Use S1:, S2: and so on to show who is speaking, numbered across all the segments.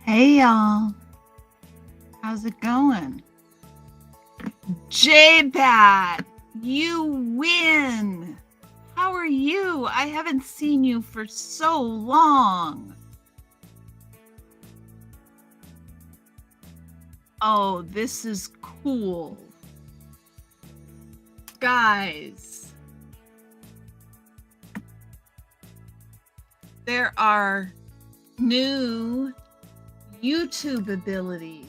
S1: Hey y'all, how's it going? J-Bat, you win! How are you? I haven't seen you for so long. Oh, this is cool. Guys, there are new YouTube abilities.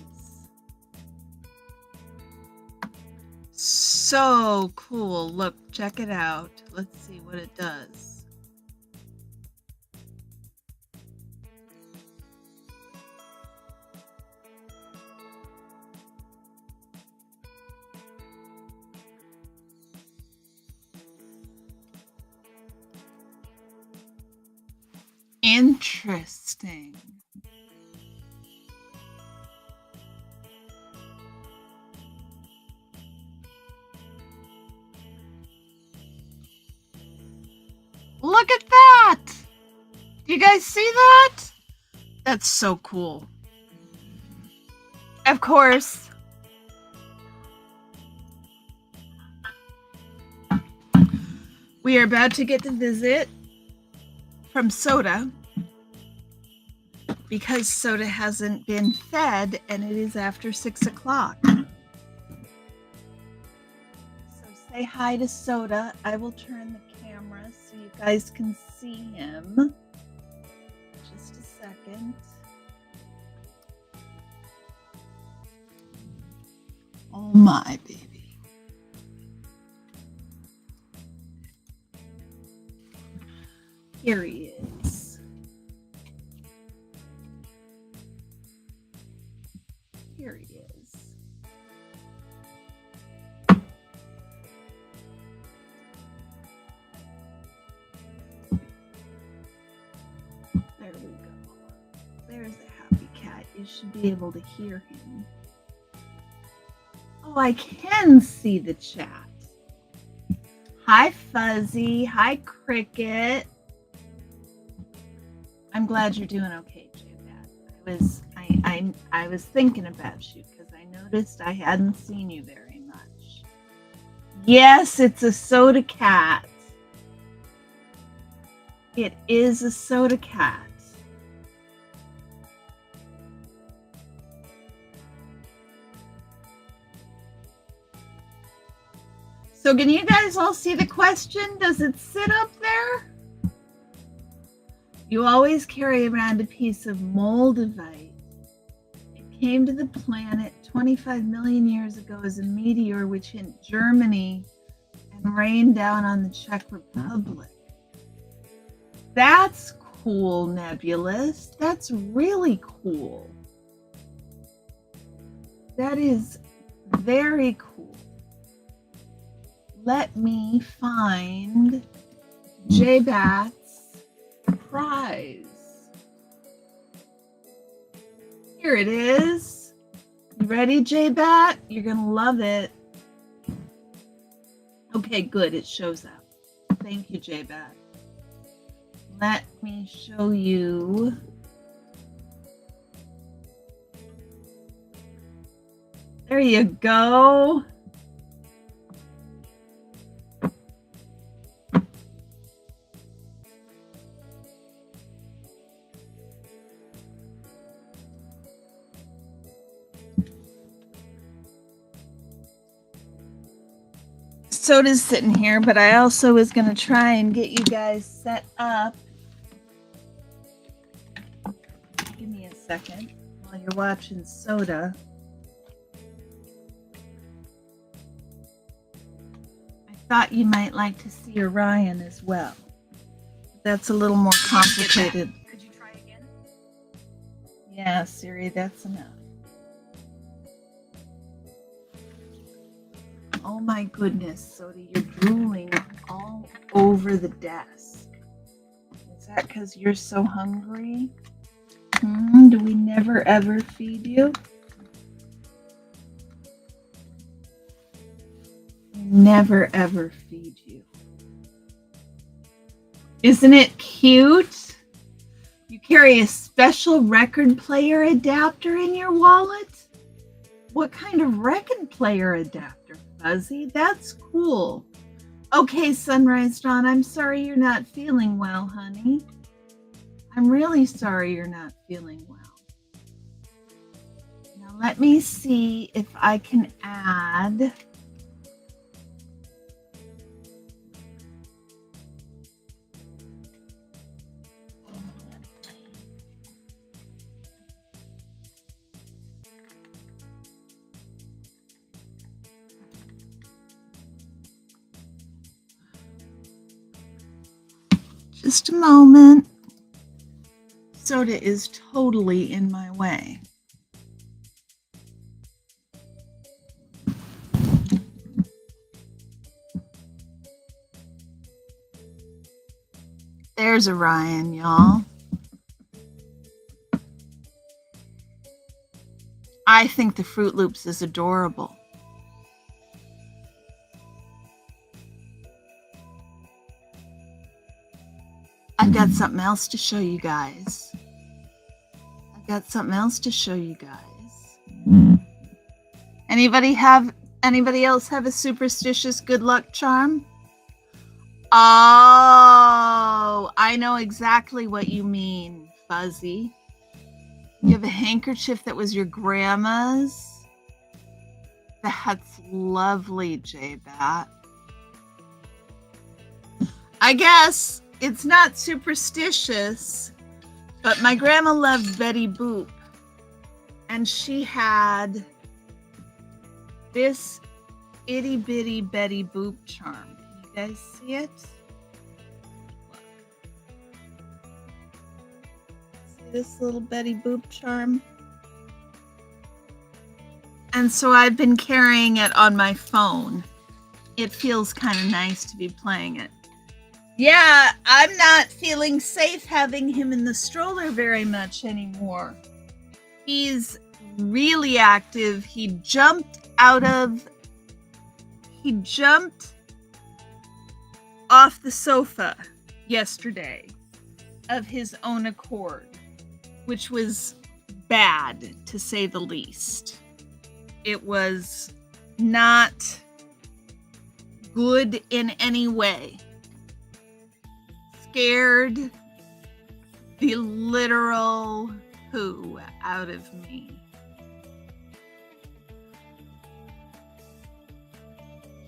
S1: So cool. Look, check it out. Let's see what it does. Interesting. Look at that! Do you guys see that? That's so cool. Of course, we are about to get the visit from Soda because Soda hasn't been fed and it is after 6 o'clock. So say hi to Soda. I will turn the camera so you guys can see him. Just a second. Oh my baby. Here he is. Here he is. There we go. There's a happy cat. You should be able to hear him. Oh, I can see the chat. Hi, Fuzzy. Hi, Cricket. I'm glad you're doing okay, J-Bat. I was thinking about you because I noticed I hadn't seen you very much. Yes, it's a Soda cat. It is a Soda cat. So can you guys all see the question? Does it sit up there? You always carry around a piece of moldavite. It came to the planet 25 million years ago as a meteor which hit Germany and rained down on the Czech Republic. That's cool, Nebulous. That's really cool. That is very cool. Let me find J-Bat's prize. Here it is. You ready, J-Bat? You're gonna love it. Okay, good. It shows up. Thank you, J-Bat. Let me show you. There you go. Soda's sitting here, but I also was going to try and get you guys set up. Give me a second while you're watching Soda. I thought you might like to see Orion as well. That's a little more complicated.
S2: Could you try again?
S1: Yeah, Siri, that's enough. Oh my goodness, Soda, you're drooling all over the desk. Is that because you're so hungry? Do we never ever feed you? We never ever feed you. Isn't it cute? You carry a special record player adapter in your wallet? What kind of record player adapter, Fuzzy? That's cool. Okay, Sunrise Dawn, I'm sorry you're not feeling well, honey. I'm really sorry you're not feeling well. Now let me see if I can add just a moment. Soda is totally in my way. There's Orion, y'all. I think the Fruit Loops is adorable. I've got something else to show you guys. Anybody else have a superstitious good luck charm? Oh, I know exactly what you mean, Fuzzy. You have a handkerchief that was your grandma's? That's lovely, J-Bat. I guess it's not superstitious, but my grandma loved Betty Boop, and she had this itty bitty Betty Boop charm. Can you guys see it? Look. See this little Betty Boop charm? And so I've been carrying it on my phone. It feels kind of nice to be playing it. Yeah, I'm not feeling safe having him in the stroller very much anymore. He's really active. He jumped off the sofa yesterday of his own accord, which was bad to say the least. It was not good in any way. Scared the literal poo out of me.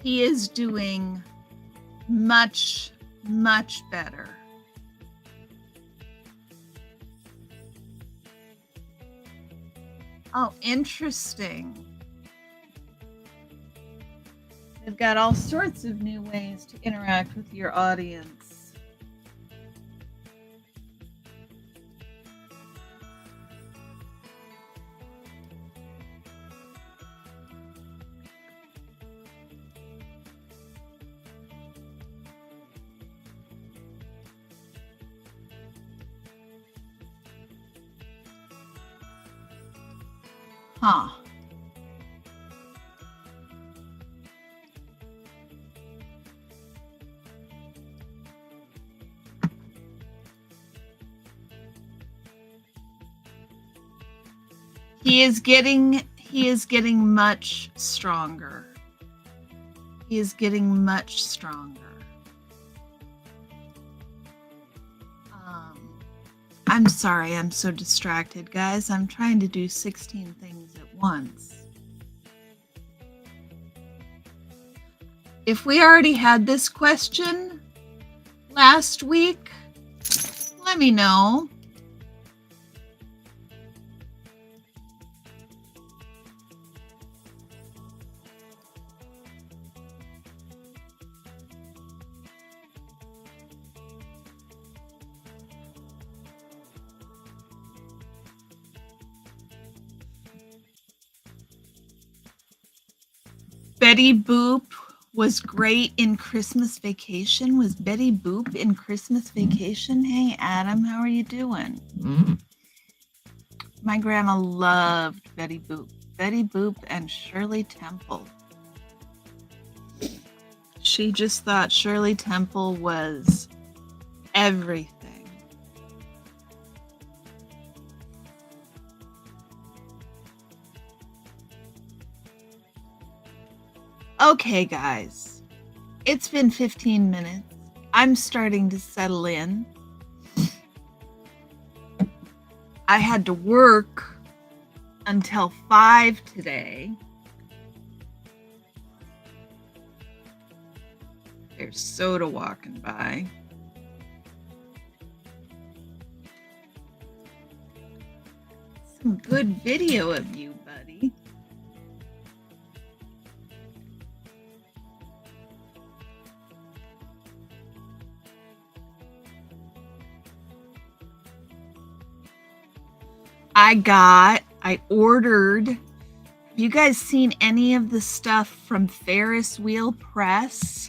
S1: He is doing much, much better. Oh, interesting. They've got all sorts of new ways to interact with your audience. Huh. He is getting much stronger. He is getting much stronger. I'm sorry, I'm so distracted, guys. I'm trying to do 16 things at once. If we already had this question last week, let me know. Betty Boop was great in Christmas Vacation. Was Betty Boop in Christmas Vacation? Hey, Adam, how are you doing? My grandma loved Betty Boop. Betty Boop and Shirley Temple. She just thought Shirley Temple was everything. Okay, guys, it's been 15 minutes. I'm starting to settle in. I had to work until 5 today. There's Soda walking by. Some good video of you, buddy. I ordered. Have you guys seen any of the stuff from Ferris Wheel Press?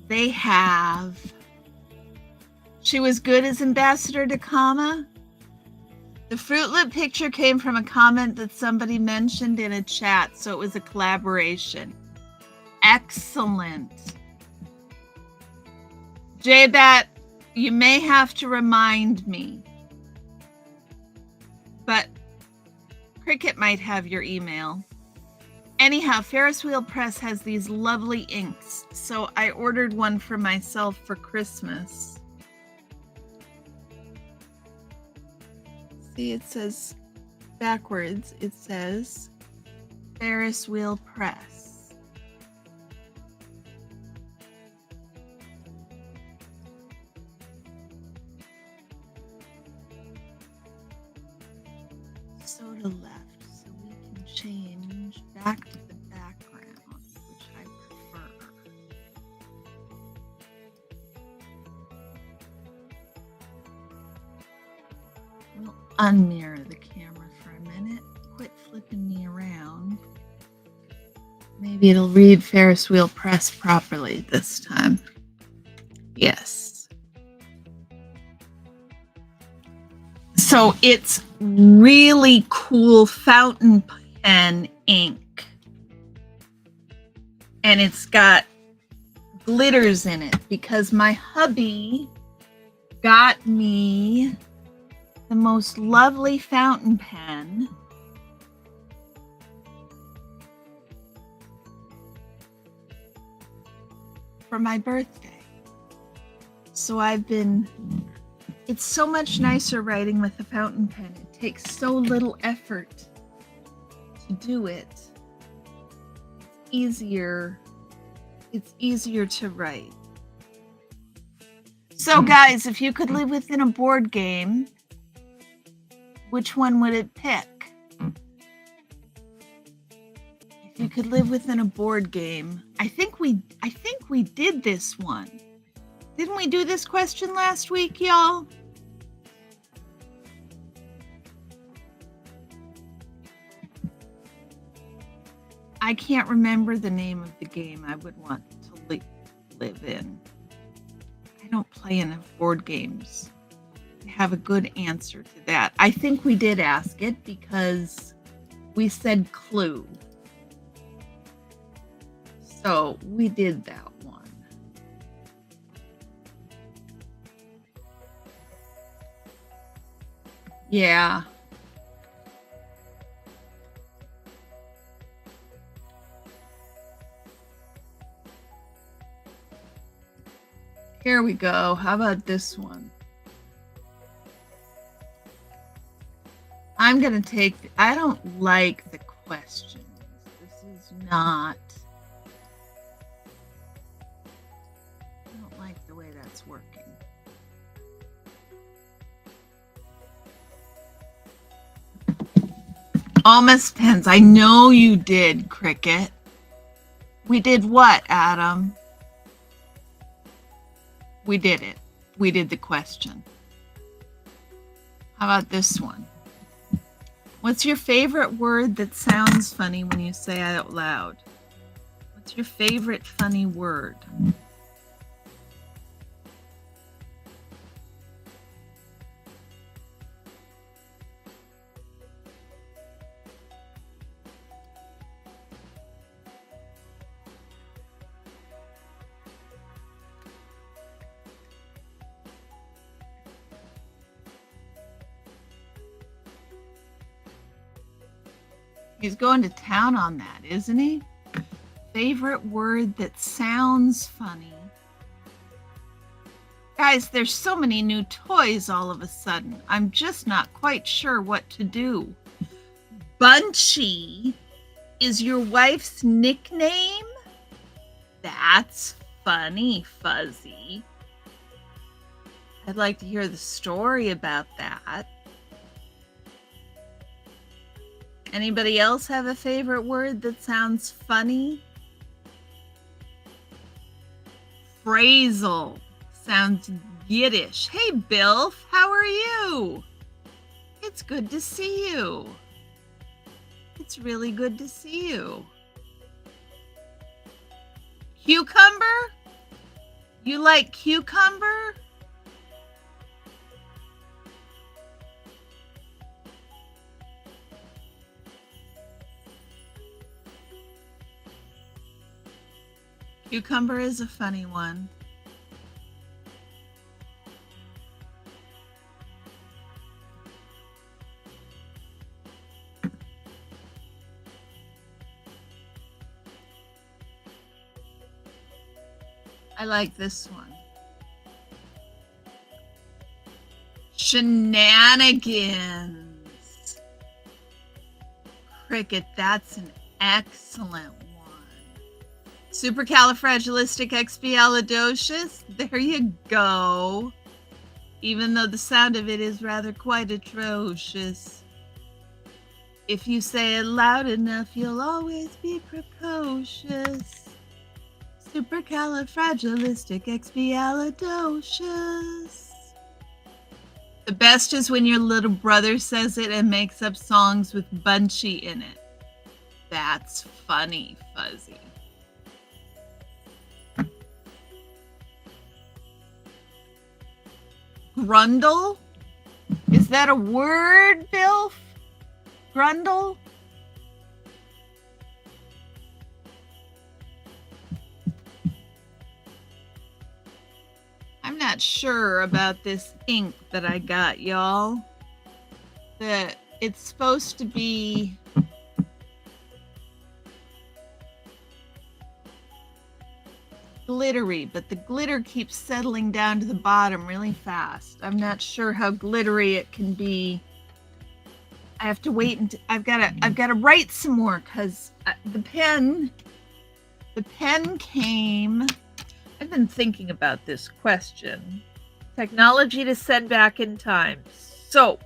S1: They have. She was good as Ambassador Dakama. The Fruit Loop picture came from a comment that somebody mentioned in a chat, so it was a collaboration. Excellent. J-Bat, you may have to remind me, but Cricket might have your email. Anyhow, Ferris Wheel Press has these lovely inks, so I ordered one for myself for Christmas. See, it says backwards, it says Ferris Wheel Press. Soda left, so we can change back to the background, which I prefer. We'll unmirror the camera for a minute. Quit flipping me around. Maybe it'll read Ferris Wheel Press properly this time. Yes. So it's really cool fountain pen ink. And it's got glitters in it because my hubby got me the most lovely fountain pen. For my birthday. So it's so much nicer writing with a fountain pen. It takes so little effort to do it. It's easier to write. So guys, if you could live within a board game, which one would it pick? If you could live within a board game, I think we did this one. Didn't we do this question last week, y'all? I can't remember the name of the game I would want to live in. I don't play enough board games to have a good answer to that. I think we did ask it because we said Clue. So we did that one. Yeah. Here we go. How about this one? I'm going to take, I don't like the questions. This is not, I don't like the way that's working. Almost pens. I know you did, Cricket. We did what, Adam? We did it. We did the question. How about this one? What's your favorite word that sounds funny when you say it out loud? What's your favorite funny word? He's going to town on that, isn't he? Favorite word that sounds funny. Guys, there's so many new toys all of a sudden. I'm just not quite sure what to do. Bunchy is your wife's nickname? That's funny, Fuzzy. I'd like to hear the story about that. Anybody else have a favorite word that sounds funny? Phrasal sounds Yiddish. Hey, Bilf, how are you? It's good to see you. It's really good to see you. Cucumber? You like cucumber? Cucumber is a funny one. I like this one. Shenanigans. Cricket, that's an excellent one. Supercalifragilisticexpialidocious. There you go. Even though the sound of it is rather quite atrocious. If you say it loud enough, you'll always be precocious. Supercalifragilisticexpialidocious. The best is when your little brother says it and makes up songs with Bunchy in it. That's funny, Fuzzy. Grundle? Is that a word, Bilf? Grundle? I'm not sure about this ink that I got, y'all. That it's supposed to be glittery, but the glitter keeps settling down to the bottom really fast. I'm not sure how glittery it can be. I have to wait until I've got to write some more because the pen came. I've been thinking about this question. Technology to send back in time. Soap.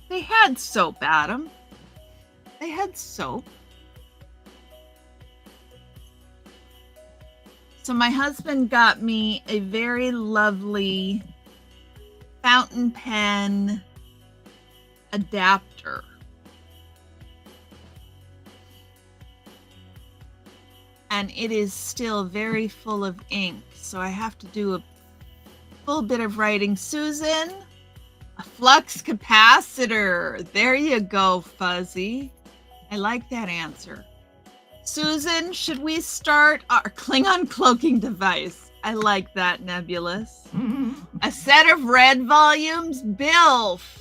S1: They had soap, Adam. They had soap. So my husband got me a very lovely fountain pen adapter. And it is still very full of ink, so I have to do a full bit of writing. Susan, a flux capacitor. There you go, Fuzzy. I like that answer. Susan, should we start our Klingon cloaking device? I like that, Nebulous. A set of red volumes? Bilf.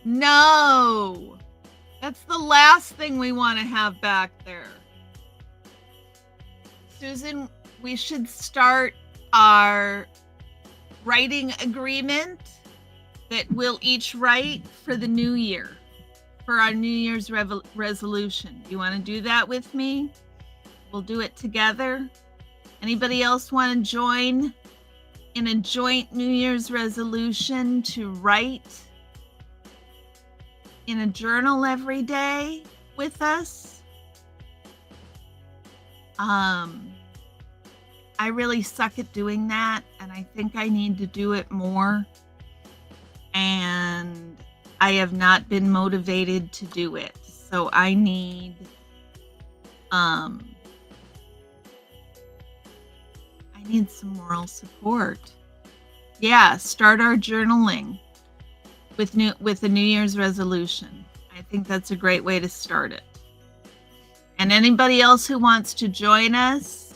S1: No. That's the last thing we want to have back there. Susan, we should start our writing agreement that we'll each write for the new year, for our New Year's resolution. You want to do that with me? We'll do it together. Anybody else want to join in a joint New Year's resolution to write in a journal every day with us? I really suck at doing that, and I think I need to do it more. And I have not been motivated to do it. So I need some moral support. Yeah, start our journaling with a New Year's resolution. I think that's a great way to start it. And anybody else who wants to join us,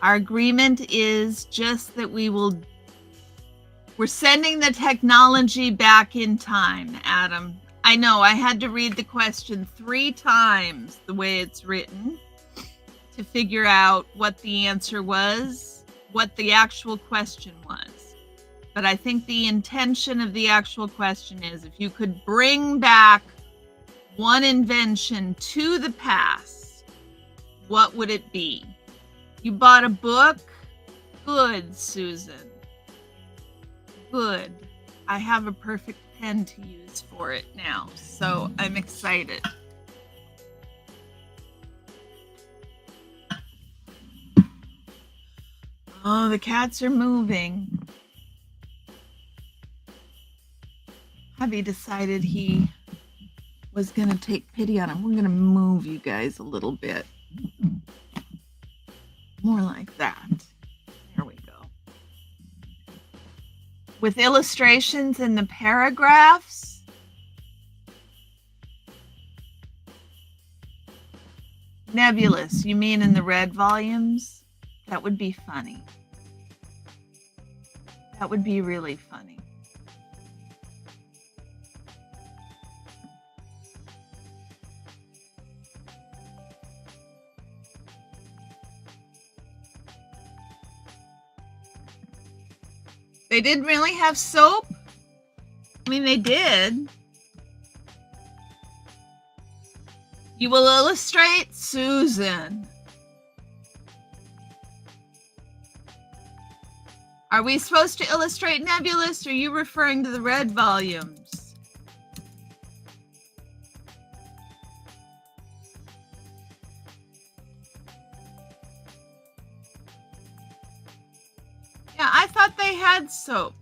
S1: our agreement is just that we're sending the technology back in time, Adam. I know, I had to read the question 3 times the way it's written to figure out what the answer was, what the actual question was. But I think the intention of the actual question is if you could bring back one invention to the past, what would it be? You bought a book? Good, Susan. Good. I have a perfect pen to use for it now, so I'm excited. Oh, the cats are moving. Hubby decided he was going to take pity on him. We're going to move you guys a little bit. More like that. There we go. With illustrations in the paragraphs. Nebulous, you mean in the red volumes? That would be funny. That would be really funny. They didn't really have soap? I mean, they did. You will illustrate, Susan. Are we supposed to illustrate Nebulous, or are you referring to the red volumes? Yeah, I thought they had soap.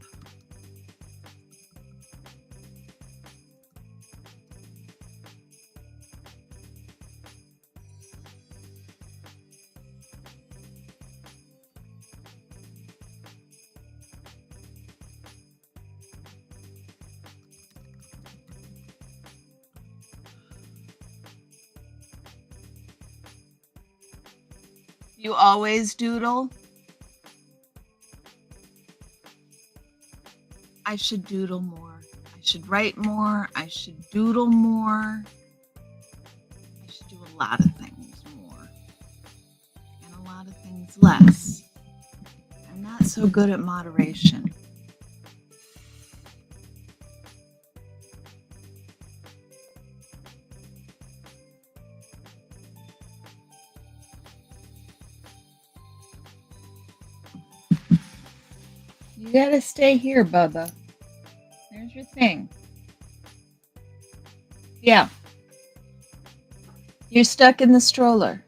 S1: You always doodle? I should doodle more. I should write more. I should doodle more. I should do a lot of things more. And a lot of things less. I'm not so good at moderation. You gotta stay here, Bubba. There's your thing. Yeah. You're stuck in the stroller.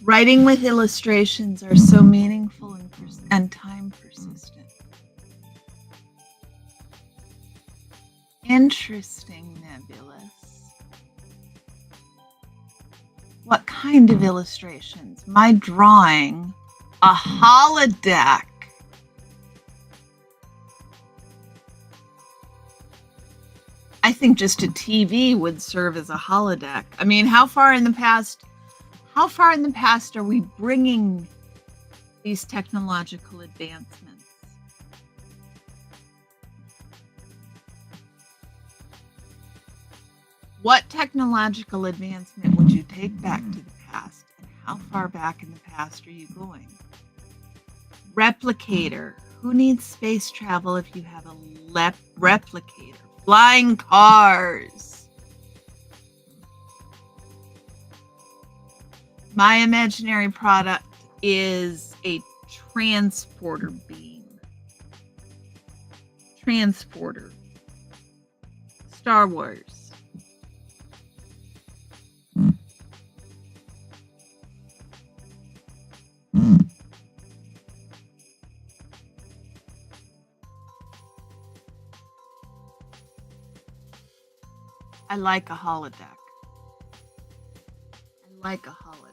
S1: Writing with illustrations are so meaningful and time persistent. Interesting, Nebulous. What kind of illustrations? My drawing, a holodeck. I think just a TV would serve as a holodeck. I mean, how far in the past are we bringing these technological advancements? What technological advancement would you take back to the past? And how far back in the past are you going? Replicator. Who needs space travel if you have a replicator? Flying cars. My imaginary product is a transporter beam. Transporter. Star Wars. I like a holodeck. I like a holodeck.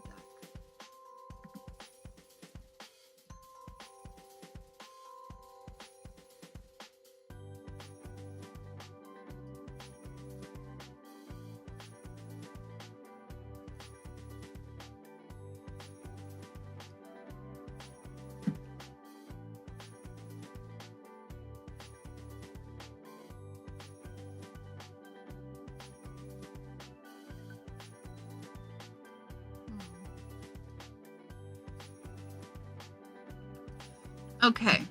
S1: Okay.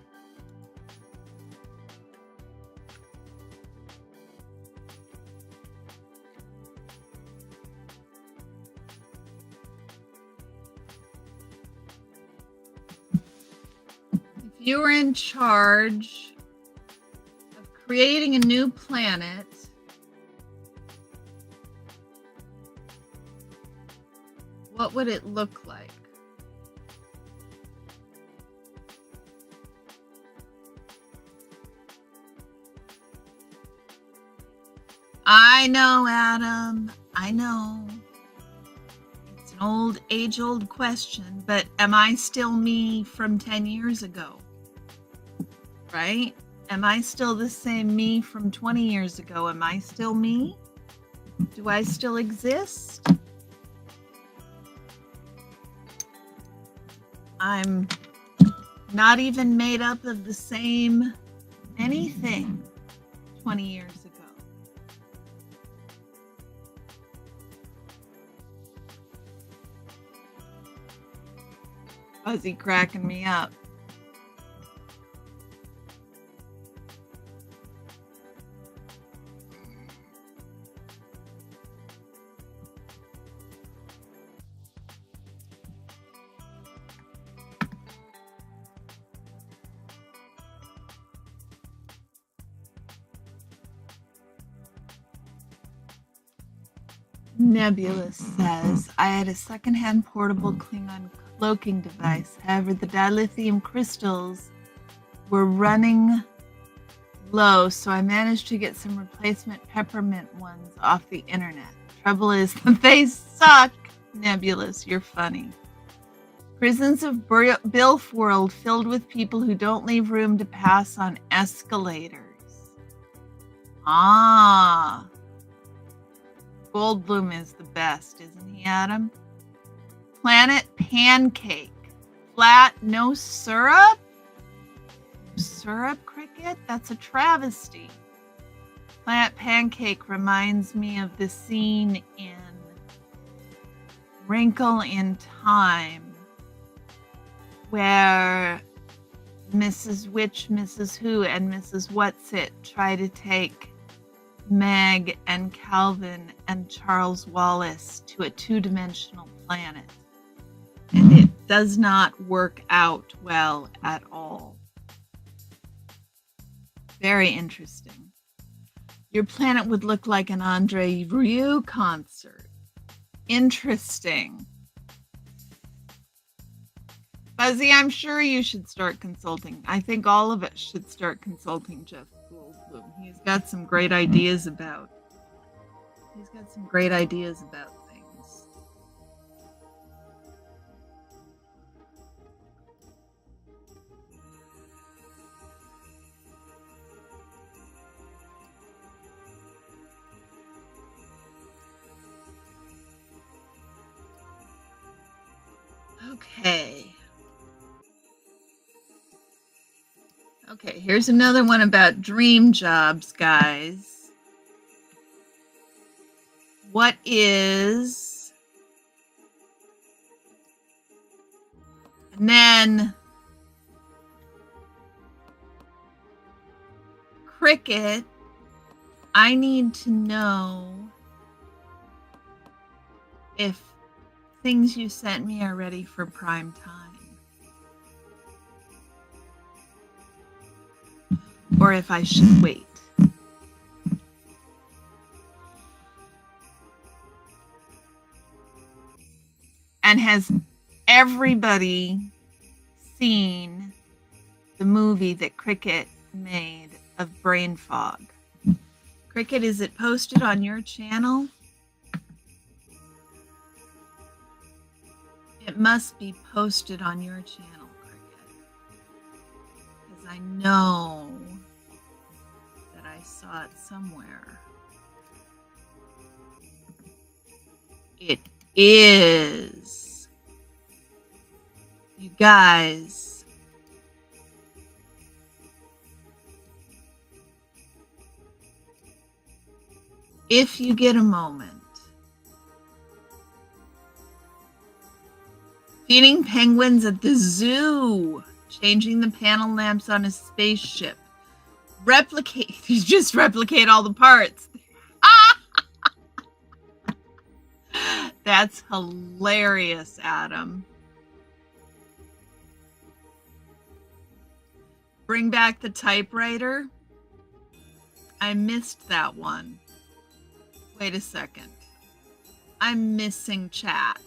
S1: If you were in charge of creating a new planet, what would it look like? I know, Adam. I know. It's an old, age-old question, but am I still me from 10 years ago? Right? Am I still the same me from 20 years ago? Am I still me? Do I still exist? I'm not even made up of the same anything 20 years ago. Fuzzy cracking me up. Nebulous says, I had a secondhand portable Klingon cloaking device. However, the dilithium crystals were running low, so I managed to get some replacement peppermint ones off the internet. Trouble is that they suck. Nebulous, you're funny. Prisons of Bilf World filled with people who don't leave room to pass on escalators. Ah. Goldblum is the best, isn't he, Adam? Planet Pancake. Flat, no syrup? Syrup, Cricket? That's a travesty. Planet Pancake reminds me of the scene in Wrinkle in Time where Mrs. Witch, Mrs. Who, and Mrs. Whatsit try to take Meg and Calvin and Charles Wallace to a two-dimensional planet. And it does not work out well at all. Very interesting. Your planet would look like an Andre Rieu concert. Interesting. Fuzzy, I'm sure you should start consulting. I think all of us should start consulting Jeff Goldblum. He's got some great ideas about things. Okay, here's another one about dream jobs, guys. What is... And then... Cricket, I need to know if things you sent me are ready for prime time. Or if I should wait. And has everybody seen the movie that Cricket made of Brain Fog? Cricket, is it posted on your channel? It must be posted on your channel, Cricket. Because I know that I saw it somewhere. It is. You guys. If you get a moment, feeding penguins at the zoo Changing the panel lamps on a spaceship. Just replicate all the parts. That's hilarious, Adam. Bring back the typewriter. I missed that one. Wait a second. I'm missing chats.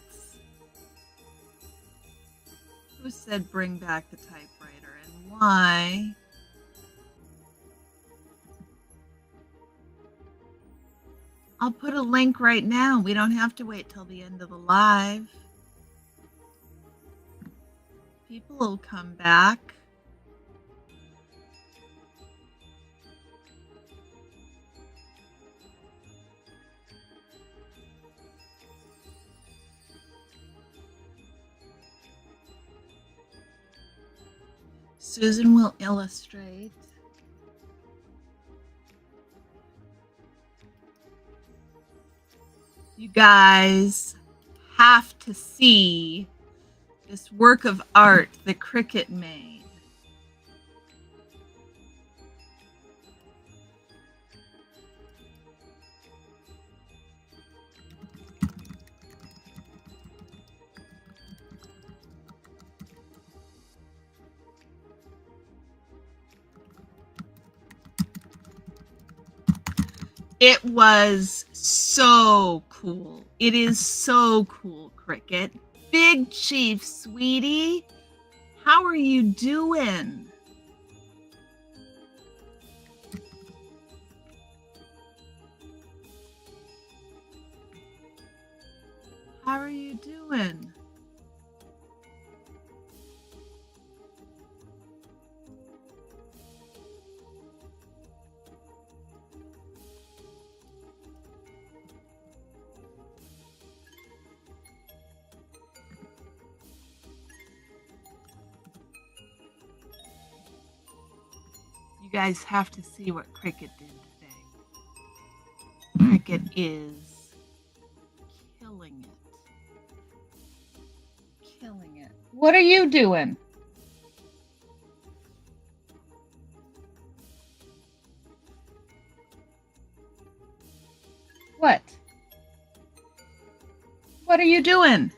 S1: Who said bring back the typewriter and why? I'll put a link right now. We don't have to wait till the end of the live. People will come back. Susan will illustrate. You guys have to see this work of art that Cricut made. It was so cool. It is so cool, Cricut. Big Chief, sweetie, how are you doing? How are you doing? You guys have to see what Cricut did today. Cricut is killing it. Killing it. What are you doing? What? What are you doing?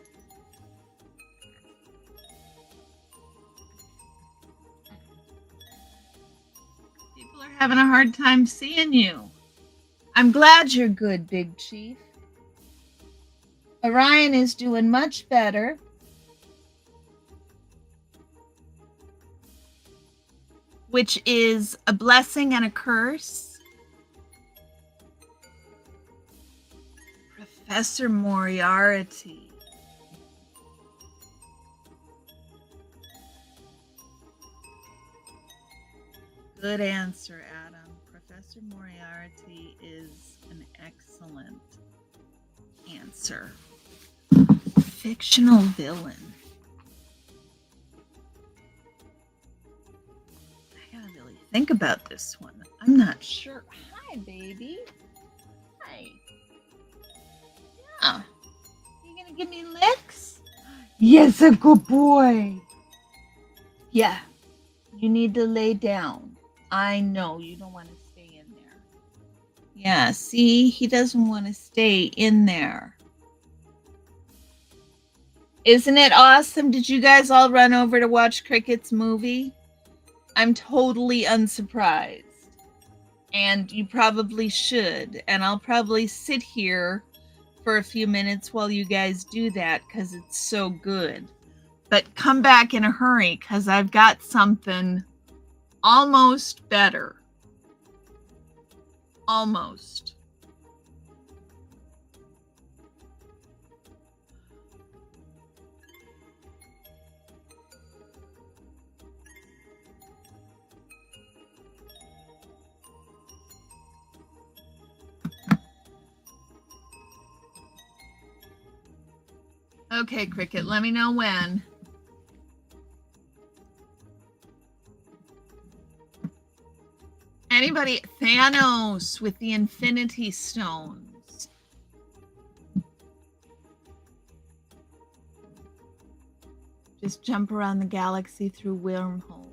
S1: People are having a hard time seeing you. I'm glad you're good, Big Chief. Orion is doing much better. Which is a blessing and a curse. Professor Moriarty. Good answer, Adam. Professor Moriarty is an excellent answer. Fictional villain. I gotta really think about this one. I'm not sure. Hi, baby. Hi. Yeah. You gonna give me licks? Yes, a good boy. Yeah. You need to lay down. I know you don't want to stay in there. Yeah, see, he doesn't want to stay in there. Isn't it awesome? Did you guys all run over to watch Cricut's movie? I'm totally unsurprised. And you probably should. And I'll probably sit here for a few minutes while you guys do that because it's so good. But come back in a hurry because I've got something almost better. Almost. Okay, Cricut, let me know when. Anybody? Thanos with the Infinity Stones. Just jump around the galaxy through wormholes.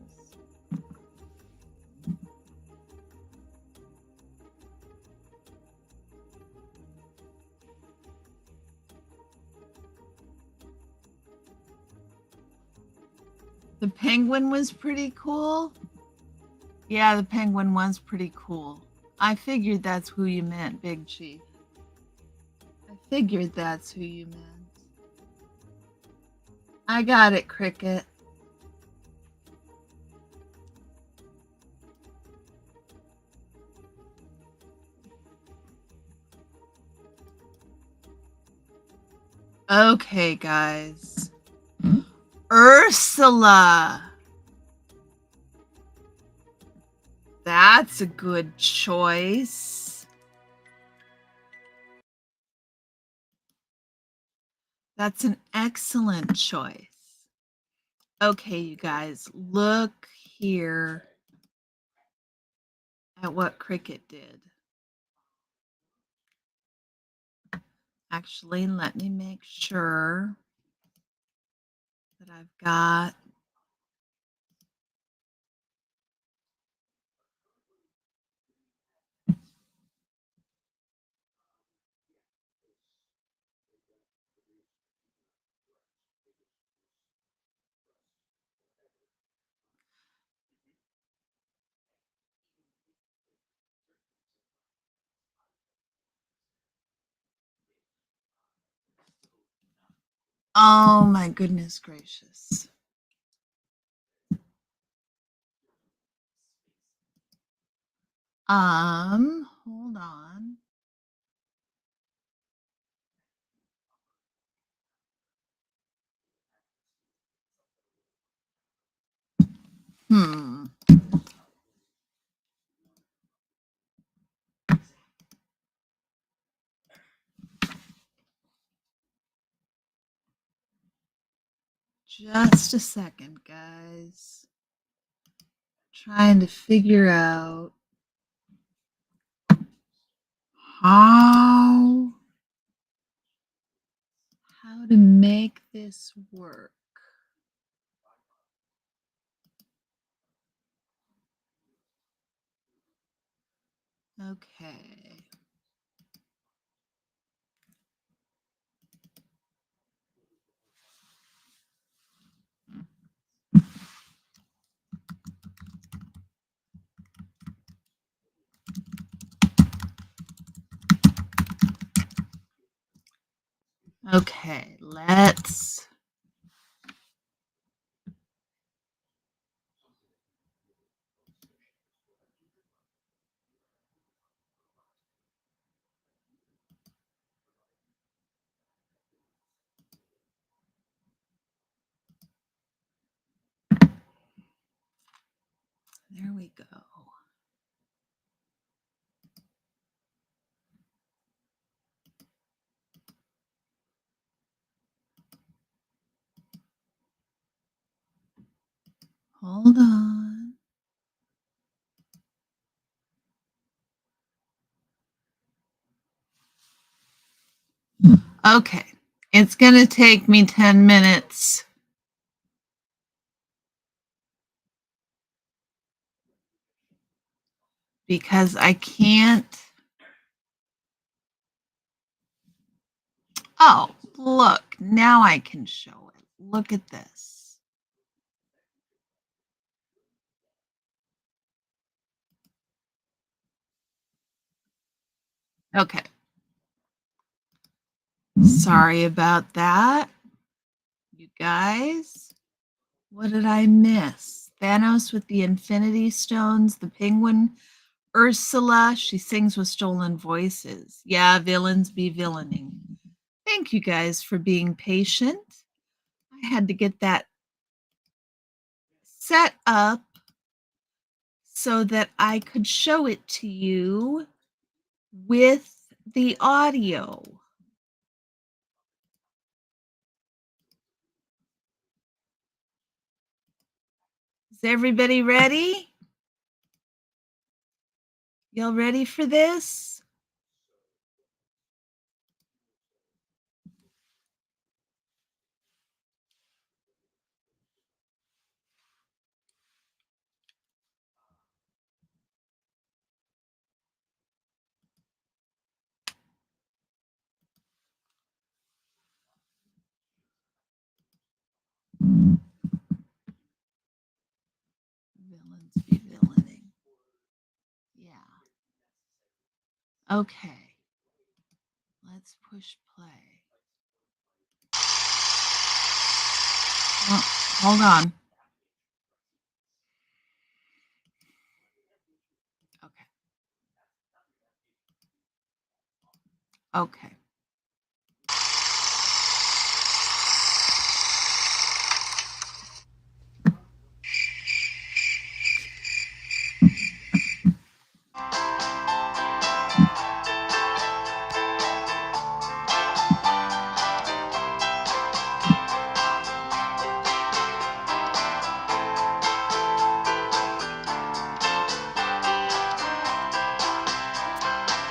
S1: The penguin was pretty cool. Yeah, the penguin was pretty cool. I figured that's who you meant, Big Chief. I figured that's who you meant. I got it, Cricket. Okay, guys. Ursula. That's a good choice. That's an excellent choice. Okay, you guys, look here at what Cricket did. Actually, let me make sure that I've got oh my goodness gracious. Hold on. Just a second, guys. Trying to figure out how to make this work. Okay. Okay, let's there we go. Hold on. Okay, it's going to take me 10 minutes. Because I can't. Oh, look, now I can show it. Look at this. Okay. Sorry about that. You guys, what did I miss? Thanos with the Infinity Stones, the Penguin, Ursula, she sings with stolen voices. Yeah, villains be villaining. Thank you guys for being patient. I had to get that set up so that I could show it to you with the audio. Is everybody ready? Y'all ready for this? Villains be villaining. Yeah. Okay. Let's push play. Oh, hold on. Okay. Okay.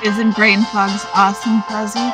S1: Isn't Brain Fog's awesome, Fuzzy?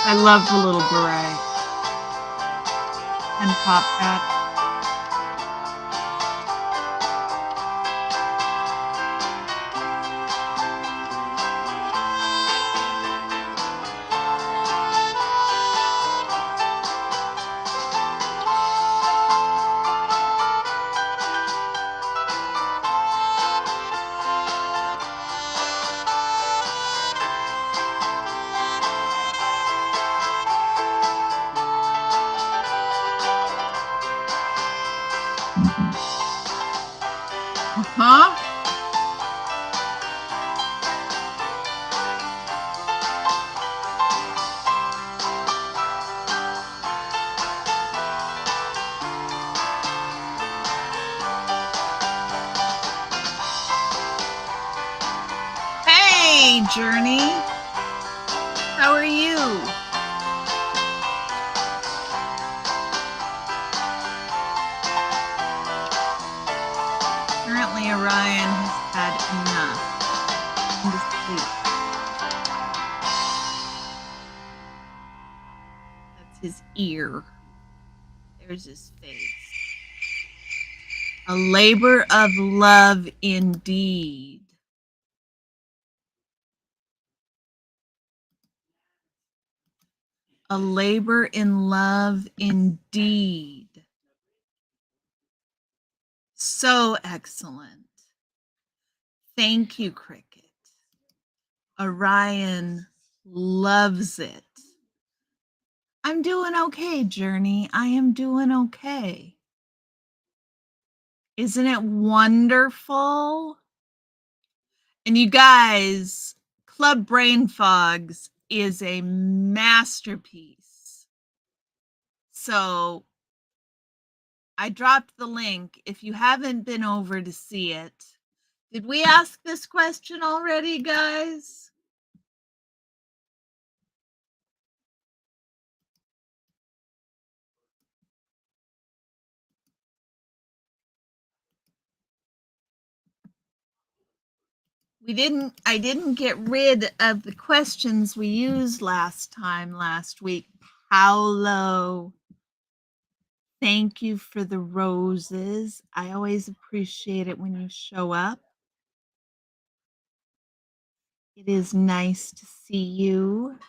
S1: I love the little beret and Pop Hat. Huh? Hey, Journey. How are you? Apparently, Orion has had enough. Time to sleep. That's his ear. There's his face. A labor of love indeed. A labor in love indeed. So excellent. Thank you, Cricket. Orion loves it. I'm doing okay, Journey. I am doing okay. Isn't it wonderful? And you guys, Club Brain Fogs is a masterpiece. So I dropped the link if you haven't been over to see it. Did we ask this question already, guys? I didn't get rid of the questions we used last week. Paolo, thank you for the roses. I always appreciate it when you show up. It is nice to see you.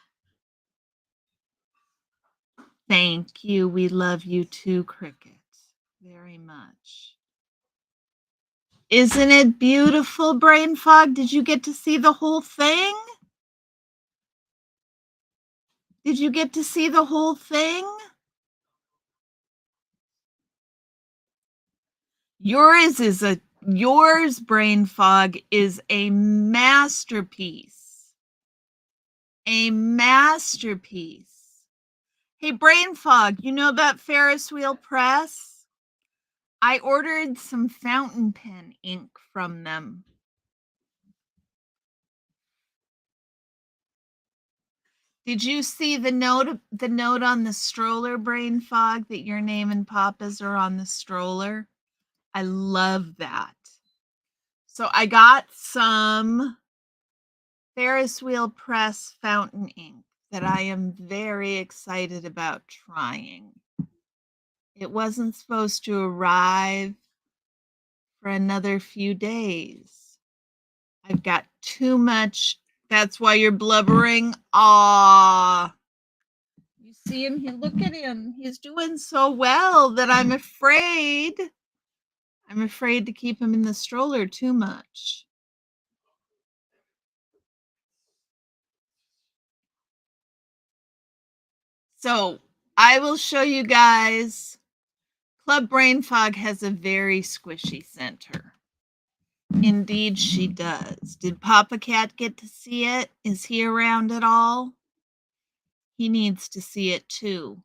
S1: Thank you. We love you too, Cricket, very much. Isn't it beautiful, Brain Fog? Did you get to see the whole thing? Did you get to see the whole thing? Yours, Brain Fog, is a masterpiece. A masterpiece. Hey, Brain Fog, you know about Ferris Wheel Press? I ordered some fountain pen ink from them. Did you see the note on the stroller, Brain Fog, that your name and Papa's are on the stroller? I love that. So I got some Ferris Wheel Press fountain ink that I am very excited about trying. It wasn't supposed to arrive for another few days. I've got too much. That's why you're blubbering. Ah, you see him? Look at him. He's doing so well that I'm afraid. I'm afraid to keep him in the stroller too much. So I will show you guys. Club Brain Fog has a very squishy center. Indeed, she does. Did Papa Cat get to see it? Is he around at all? He needs to see it too.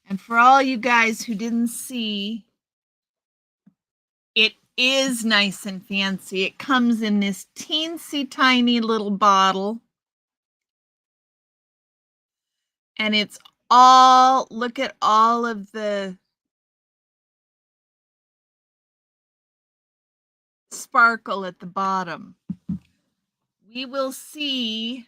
S1: And for all you guys who didn't see, it is nice and fancy. It comes in this teensy tiny little bottle. And it's all, look at all of the sparkle at the bottom. We will see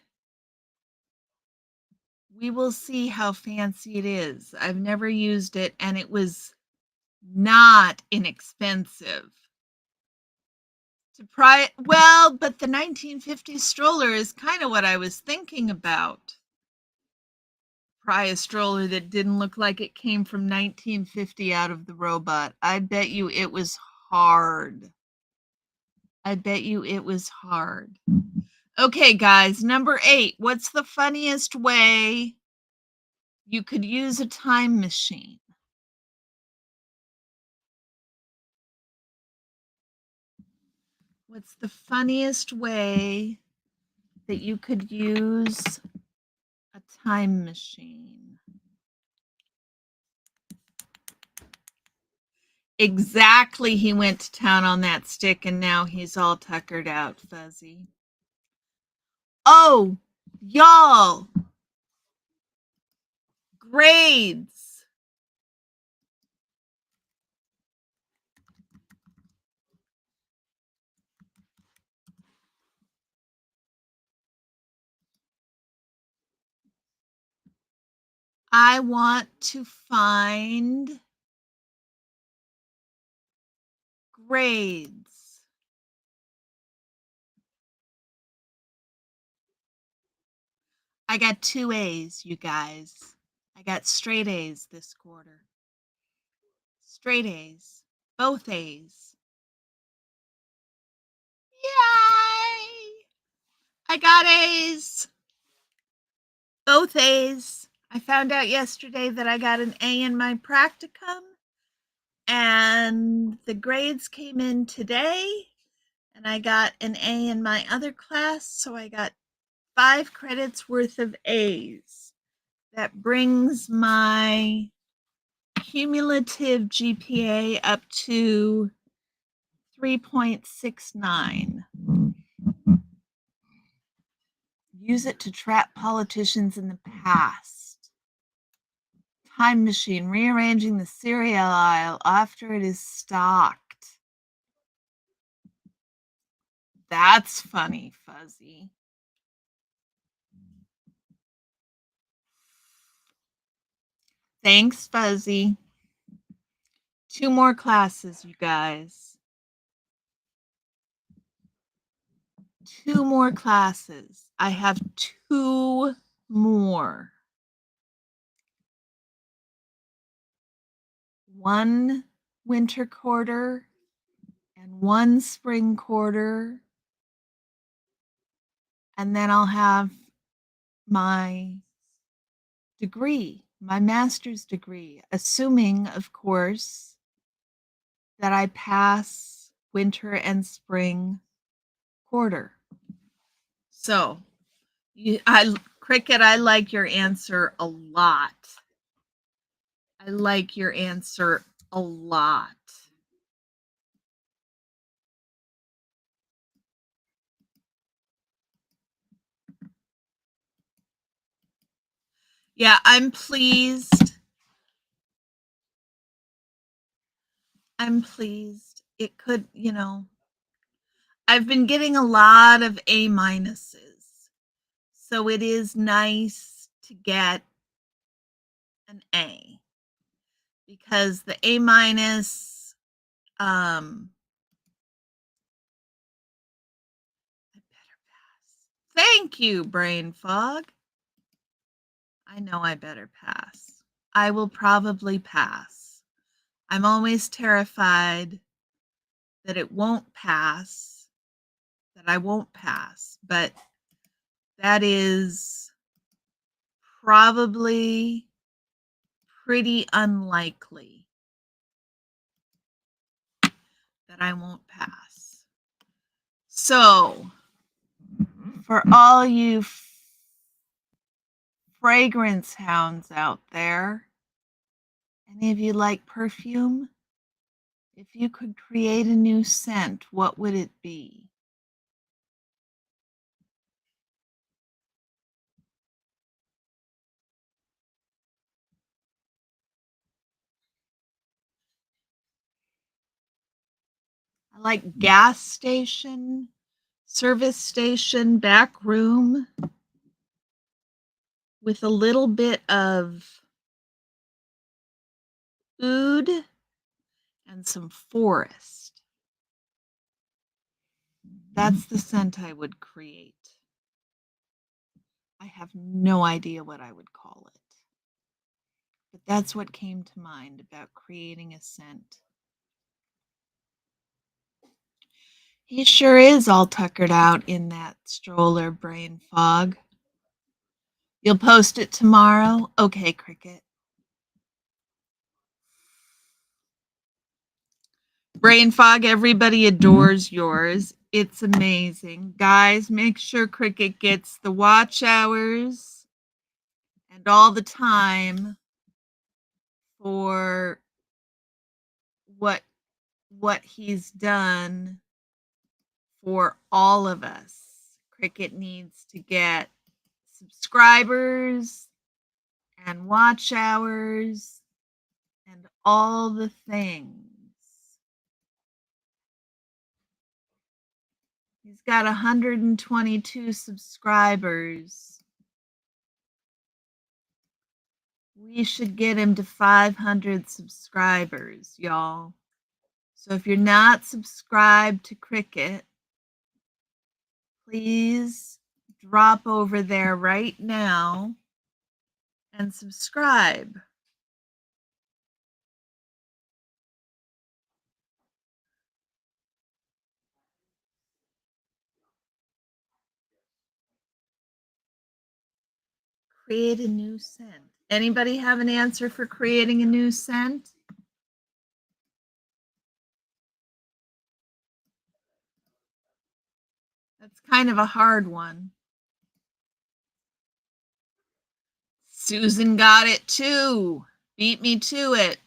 S1: how fancy it is. I've never used it, and it was not inexpensive. Well, but the 1950s stroller is kind of what I was thinking about. Pry a stroller that didn't look like it came from 1950 out of the robot. I bet you it was hard. Okay, guys, number 8. What's the funniest way you could use a time machine? What's the funniest way that you could use a time machine? Exactly, he went to town on that stick and now he's all tuckered out, Fuzzy. Oh, y'all. Grades. I want to find grades. I got 2 A's, you guys. I got straight A's this quarter. Straight A's. Both A's. Yay! I got A's. Both A's. I found out yesterday that I got an A in my practicum, and the grades came in today, and I got an A in my other class, so I got 5 credits worth of A's That brings my cumulative GPA up to 3.69. Use it to trap politicians in the past. Time machine, rearranging the cereal aisle after it is stocked. That's funny, Fuzzy. Thanks, Fuzzy. 2 more classes, you guys. 2 more classes. I have 2 more. 1 winter quarter and 1 spring quarter. And then I'll have my degree, my master's degree, assuming, of course, that I pass winter and spring quarter. So, Cricket, I like your answer a lot. I like your answer a lot. Yeah, I'm pleased. I'm pleased. It could, I've been getting a lot of A minuses. So it is nice to get an A because the A minus, I better pass. Thank you, brain fog. I know I better pass. I will probably pass. I'm always terrified that it won't pass, that I won't pass, but that is probably pretty unlikely that I won't pass. So, for all you fragrance hounds out there, any of you like perfume? If you could create a new scent, what would it be? I like gas station, service station, back room with a little bit of oud and some forest. That's the scent I would create. I have no idea what I would call it. But that's what came to mind about creating a scent. He sure is all tuckered out in that stroller, brain fog. You'll post it tomorrow? Okay, Cricket. Brain fog, everybody adores yours. It's amazing. Guys, make sure Cricket gets the watch hours and all the time for what he's done for all of us. Cricket needs to get subscribers and watch hours and all the things. He's got 122 subscribers. We should get him to 500 subscribers, y'all. So if you're not subscribed to Cricket, please drop over there right now and subscribe. Create a new scent. Anybody have an answer for creating a new scent? That's kind of a hard one. Susan got it too. Beat me to it.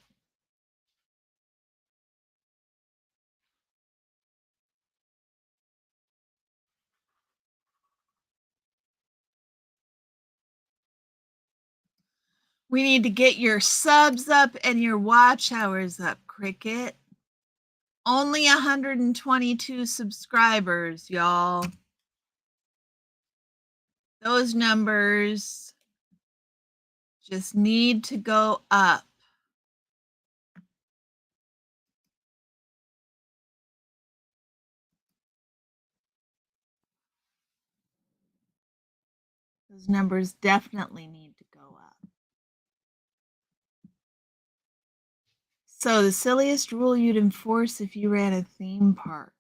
S1: We need to get your subs up and your watch hours up, Cricket. Only 122 subscribers, y'all. Those numbers just need to go up. Those numbers definitely need to go up. So the silliest rule you'd enforce if you ran a theme park.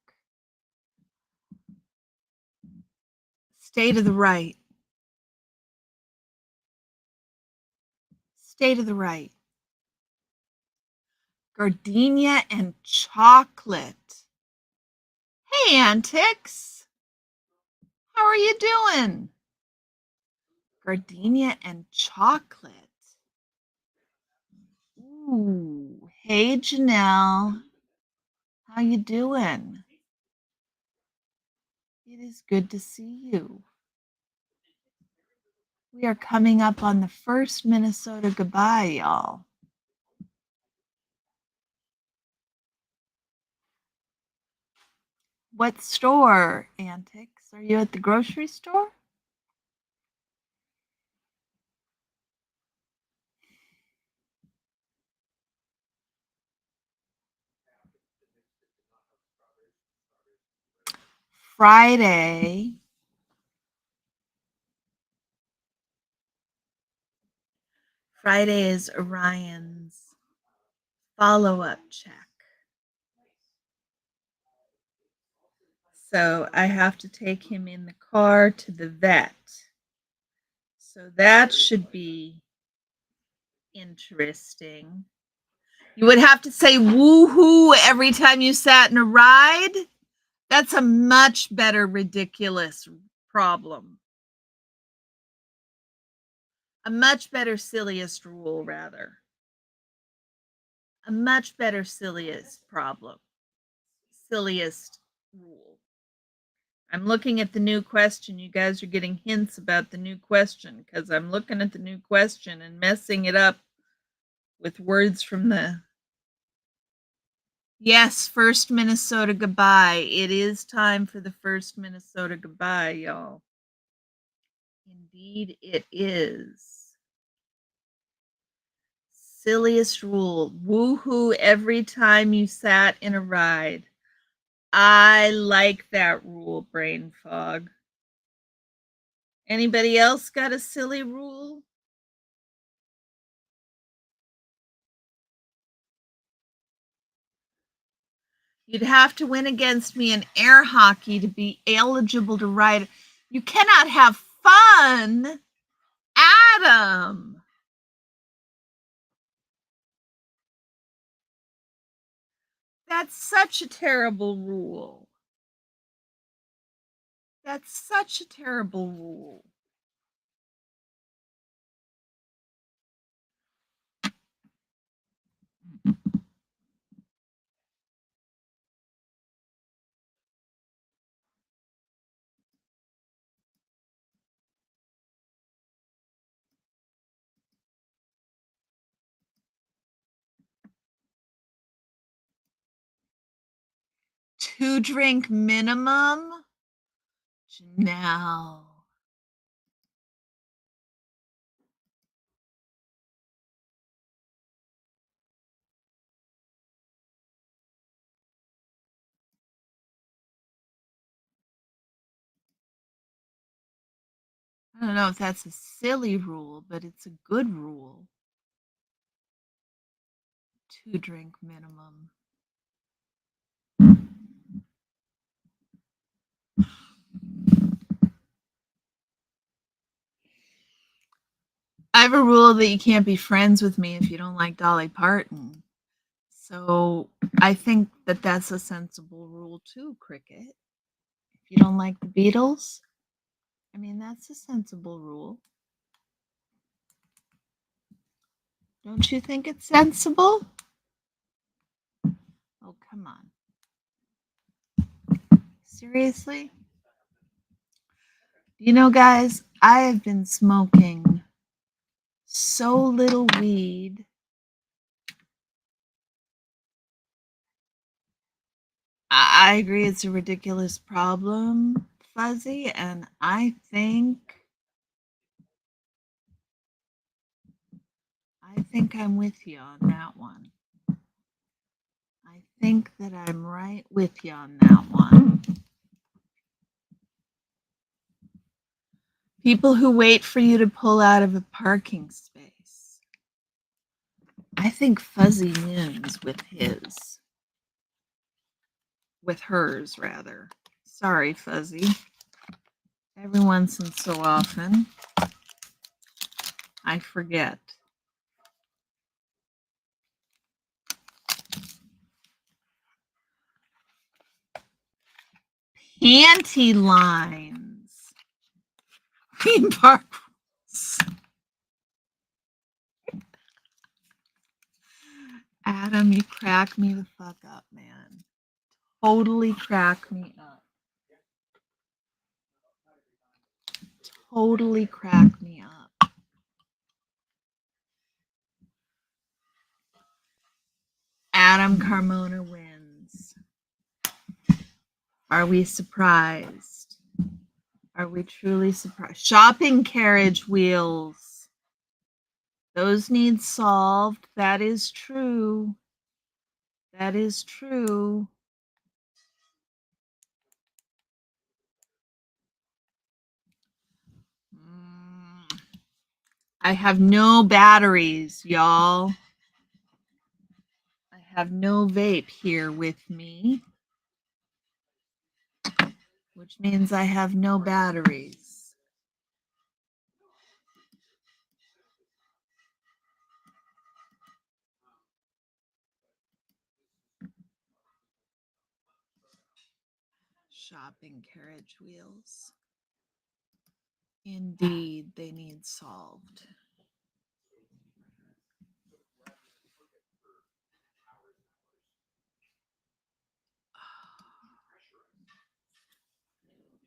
S1: Stay to the right. Stay to the right. Gardenia and chocolate. Hey, Antics. How are you doing? Gardenia and chocolate. Ooh. Hey, Janelle. How you doing? It is good to see you. We are coming up on the first Minnesota goodbye, y'all. What store, Antics? Are you at the grocery store? Friday. Friday is Orion's follow-up check. So I have to take him in the car to the vet. So that should be interesting. You would have to say woohoo every time you sat in a ride. That's a much better ridiculous problem. A much better silliest rule, rather. A much better silliest problem. Silliest rule. I'm looking at the new question. You guys are getting hints about the new question because I'm looking at the new question and messing it up with words from the. Yes, first Minnesota goodbye. It is time for the first Minnesota goodbye, y'all. Indeed, it is. Silliest rule. Woohoo every time you sat in a ride. I like that rule, brain fog. Anybody else got a silly rule? You'd have to win against me in air hockey to be eligible to ride. You cannot have fun, Adam. That's such a terrible rule. That's such a terrible rule. Two drink minimum? Janelle. I don't know if that's a silly rule, but it's a good rule. Two drink minimum. I have a rule that you can't be friends with me if you don't like Dolly Parton. So I think that that's a sensible rule too, Cricket. If you don't like the Beatles, I mean, that's a sensible rule. Don't you think it's sensible? Oh, come on. Seriously? You know, guys, I have been smoking so little weed. I agree it's a ridiculous problem, Fuzzy, and I think I'm with you on that one. I think that I'm right with you on that one. People who wait for you to pull out of a parking space. I think Fuzzy wins with hers rather. Sorry, Fuzzy. Every once in so often, I forget. Panty lines. Theme park rules. Adam, you crack me the fuck up, man. Totally crack me up. Totally crack me up. Adam Carmona wins. Are we surprised? Are we truly surprised? Shopping carriage wheels. Those need solved. That is true. That is true. I have no batteries, y'all. I have no vape here with me, which means I have no batteries. Shopping carriage wheels. Indeed, they need solved.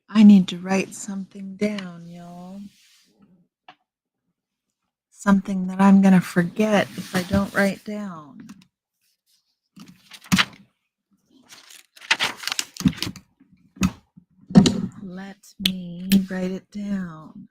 S1: I need to write something down, y'all. Something that I'm going to forget if I don't write down. Let me write it down.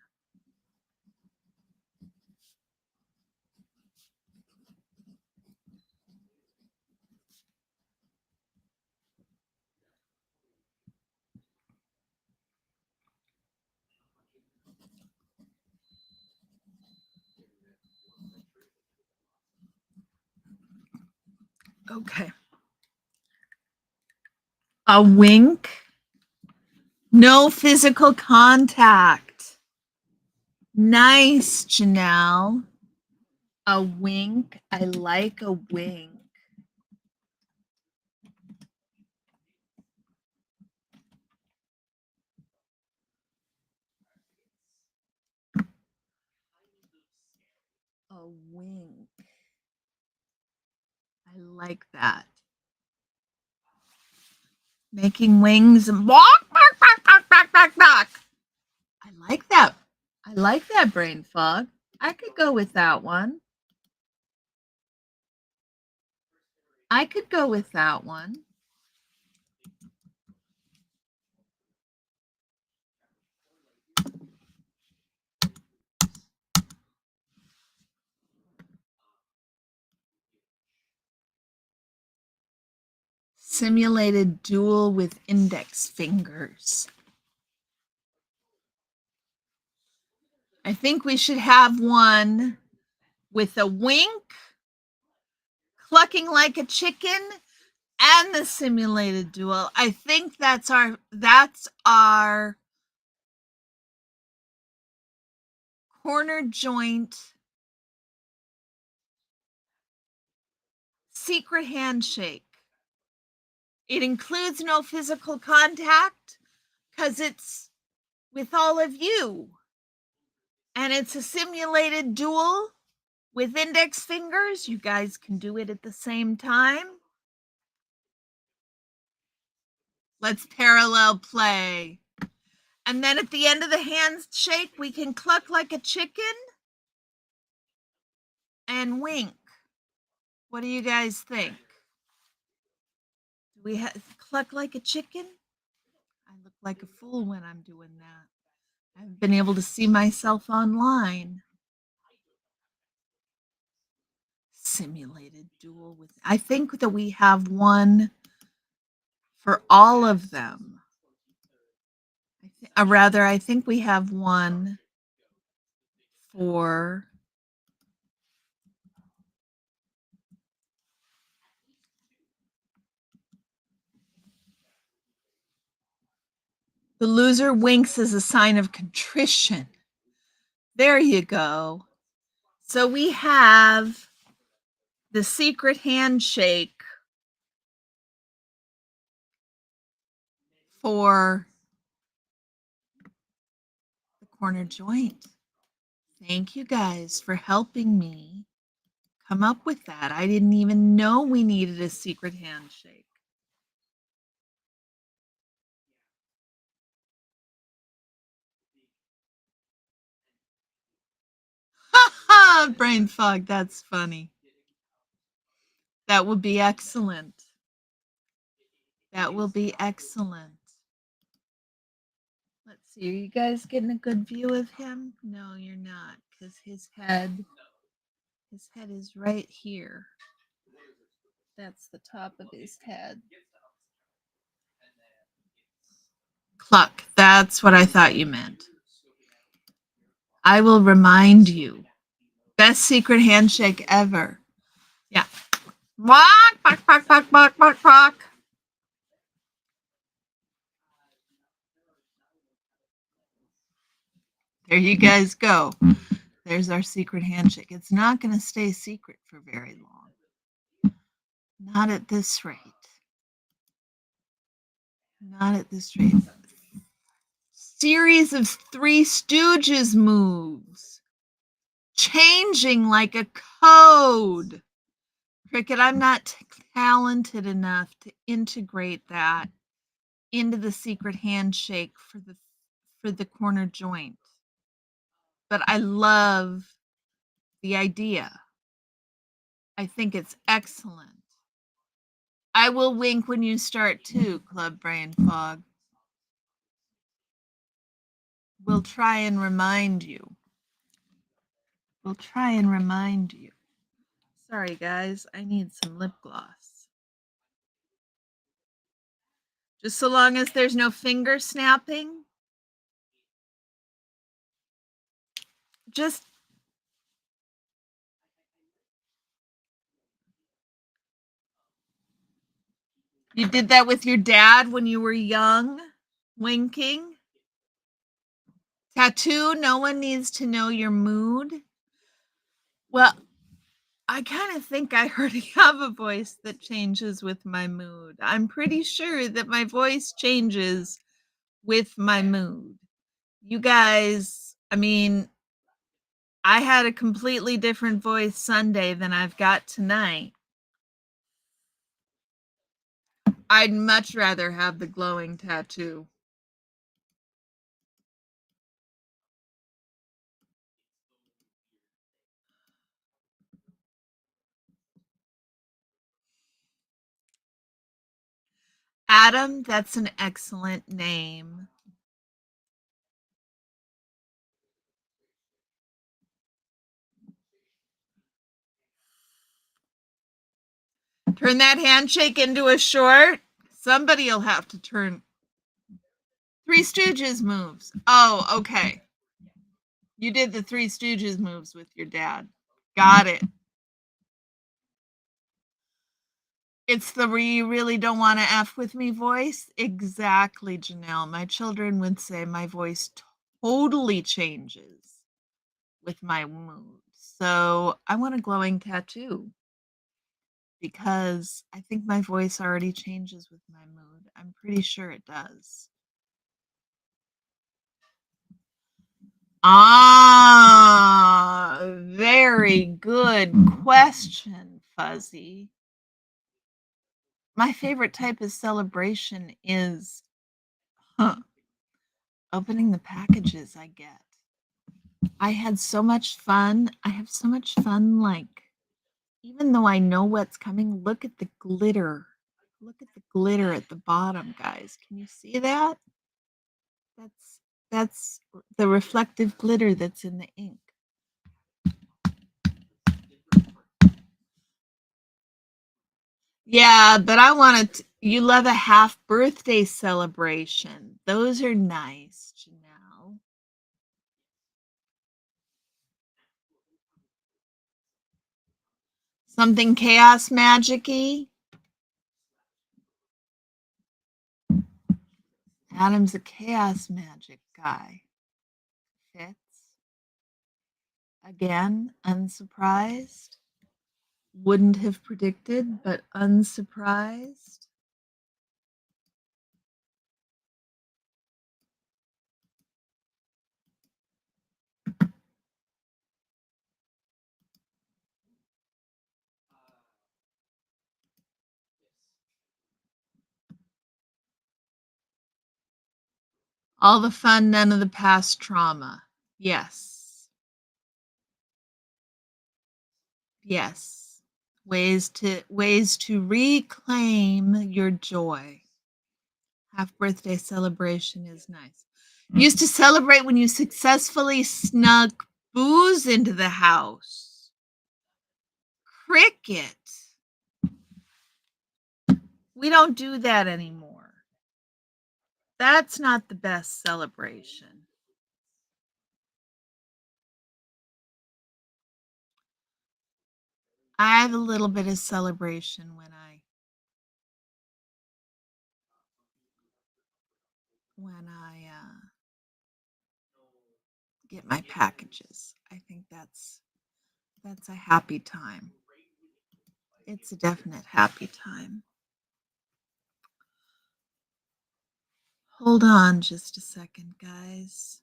S1: Okay. A wink. No physical contact. Nice, Janelle. A wink. I like a wink. A wink. I like that. Making wings and walk, bark, bark, bark, bark, bark, bark. I like that. I like that brain fog. I could go with that one. I could go with that one. Simulated duel with index fingers. I think we should have one with a wink, clucking like a chicken, and the simulated duel. I think that's our corner joint secret handshake. It includes no physical contact because it's with all of you. And it's a simulated duel. With index fingers, you guys can do it at the same time. Let's parallel play. And then at the end of the handshake, we can cluck like a chicken and wink. What do you guys think? Do we cluck like a chicken? I look like a fool when I'm doing that. I've been able to see myself online. Simulated duel with. I think that we have one for all of them. I think we have one for the loser winks as a sign of contrition. There you go. So we have the secret handshake for the corner joint. Thank you guys for helping me come up with that. I didn't even know we needed a secret handshake. Ha ha! Brain fog. That's funny. That would be excellent. That will be excellent. Let's see. Are you guys getting a good view of him? No, you're not, because his head is right here. That's the top of his head. Cluck. That's what I thought you meant. I will remind you. Best secret handshake ever. Yeah. Walk, bark, bark, bark, bark, bark, bark. There you guys go. There's our secret handshake. It's not going to stay secret for very long. Not at this rate. Not at this rate. Series of Three Stooges moves. Changing like a code. Cricket, I'm not talented enough to integrate that into the secret handshake for the corner joint. But I love the idea. I think it's excellent. I will wink when you start too, Club Brain Fog. We'll try and remind you. We'll try and remind you. Sorry, guys. I need some lip gloss. Just so long as there's no finger snapping. Just you did that with your dad when you were young, winking. Tattoo, no one needs to know your mood. Well, I kind of think I already have a voice that changes with my mood. I'm pretty sure that my voice changes with my mood. You guys, I mean, I had a completely different voice Sunday than I've got tonight. I'd much rather have the glowing tattoo. Adam, that's an excellent name. Turn that handshake into a short. Somebody'll have to turn. Three Stooges moves. Oh, okay. You did the Three Stooges moves with your dad. Got it. It's the you really don't want to F with me voice? Exactly, Janelle. My children would say my voice totally changes with my mood. So I want a glowing tattoo because I think my voice already changes with my mood. I'm pretty sure it does. Ah. Very good question, Fuzzy. My favorite type of celebration is opening the packages I get. I had so much fun. I have so much fun, like, even though I know what's coming, look at the glitter. Look at the glitter at the bottom, guys. Can you see that? That's the reflective glitter that's in the ink. Yeah, but I want to. You love a half birthday celebration. Those are nice, Janelle. Something chaos magic-y. Adam's a chaos magic guy. Fits. Again, unsurprised. Wouldn't have predicted, but unsurprised. All the fun, none of the past trauma. Yes. Yes. Ways to reclaim your joy. Half birthday celebration is nice. Used to celebrate when you successfully snuck booze into the house. Cricket. We don't do that anymore. That's not the best celebration. I have a little bit of celebration when I get my packages. I think that's a happy time. It's a definite happy time. Hold on just a second, guys.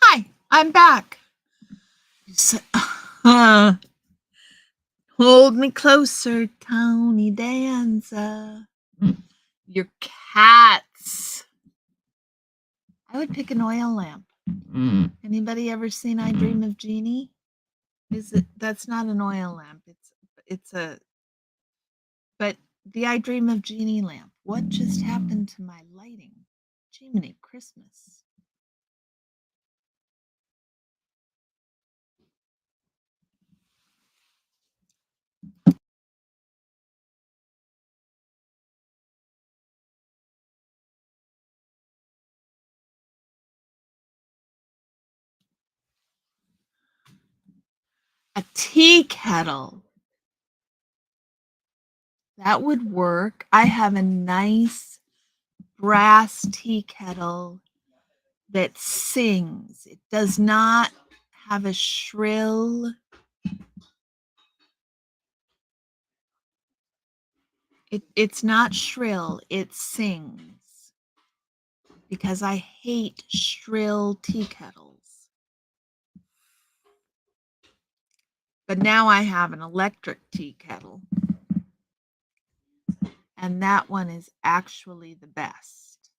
S1: Hi, I'm back. Hold me closer, Tony Danza. Your cats. I would pick an oil lamp. Anybody ever seen I Dream of Jeannie? That's not an oil lamp. But the I Dream of Jeannie lamp. What just happened to my lighting? Jiminy Christmas. A tea kettle. That would work. I have a nice brass tea kettle that sings. It does not have a shrill. It's not shrill. It sings. Because I hate shrill tea kettles. But now I have an electric tea kettle. And that one is actually the best.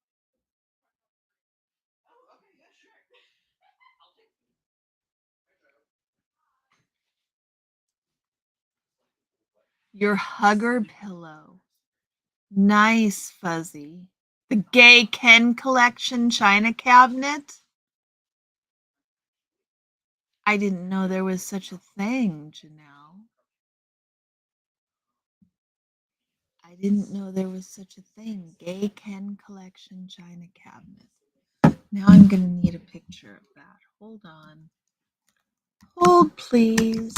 S1: Your hugger pillow. Nice, Fuzzy. The Gay Ken Collection china cabinet. I didn't know there was such a thing, Janelle. I didn't know there was such a thing. Gay Ken Collection china cabinet. Now I'm going to need a picture of that. Hold on. Hold, please.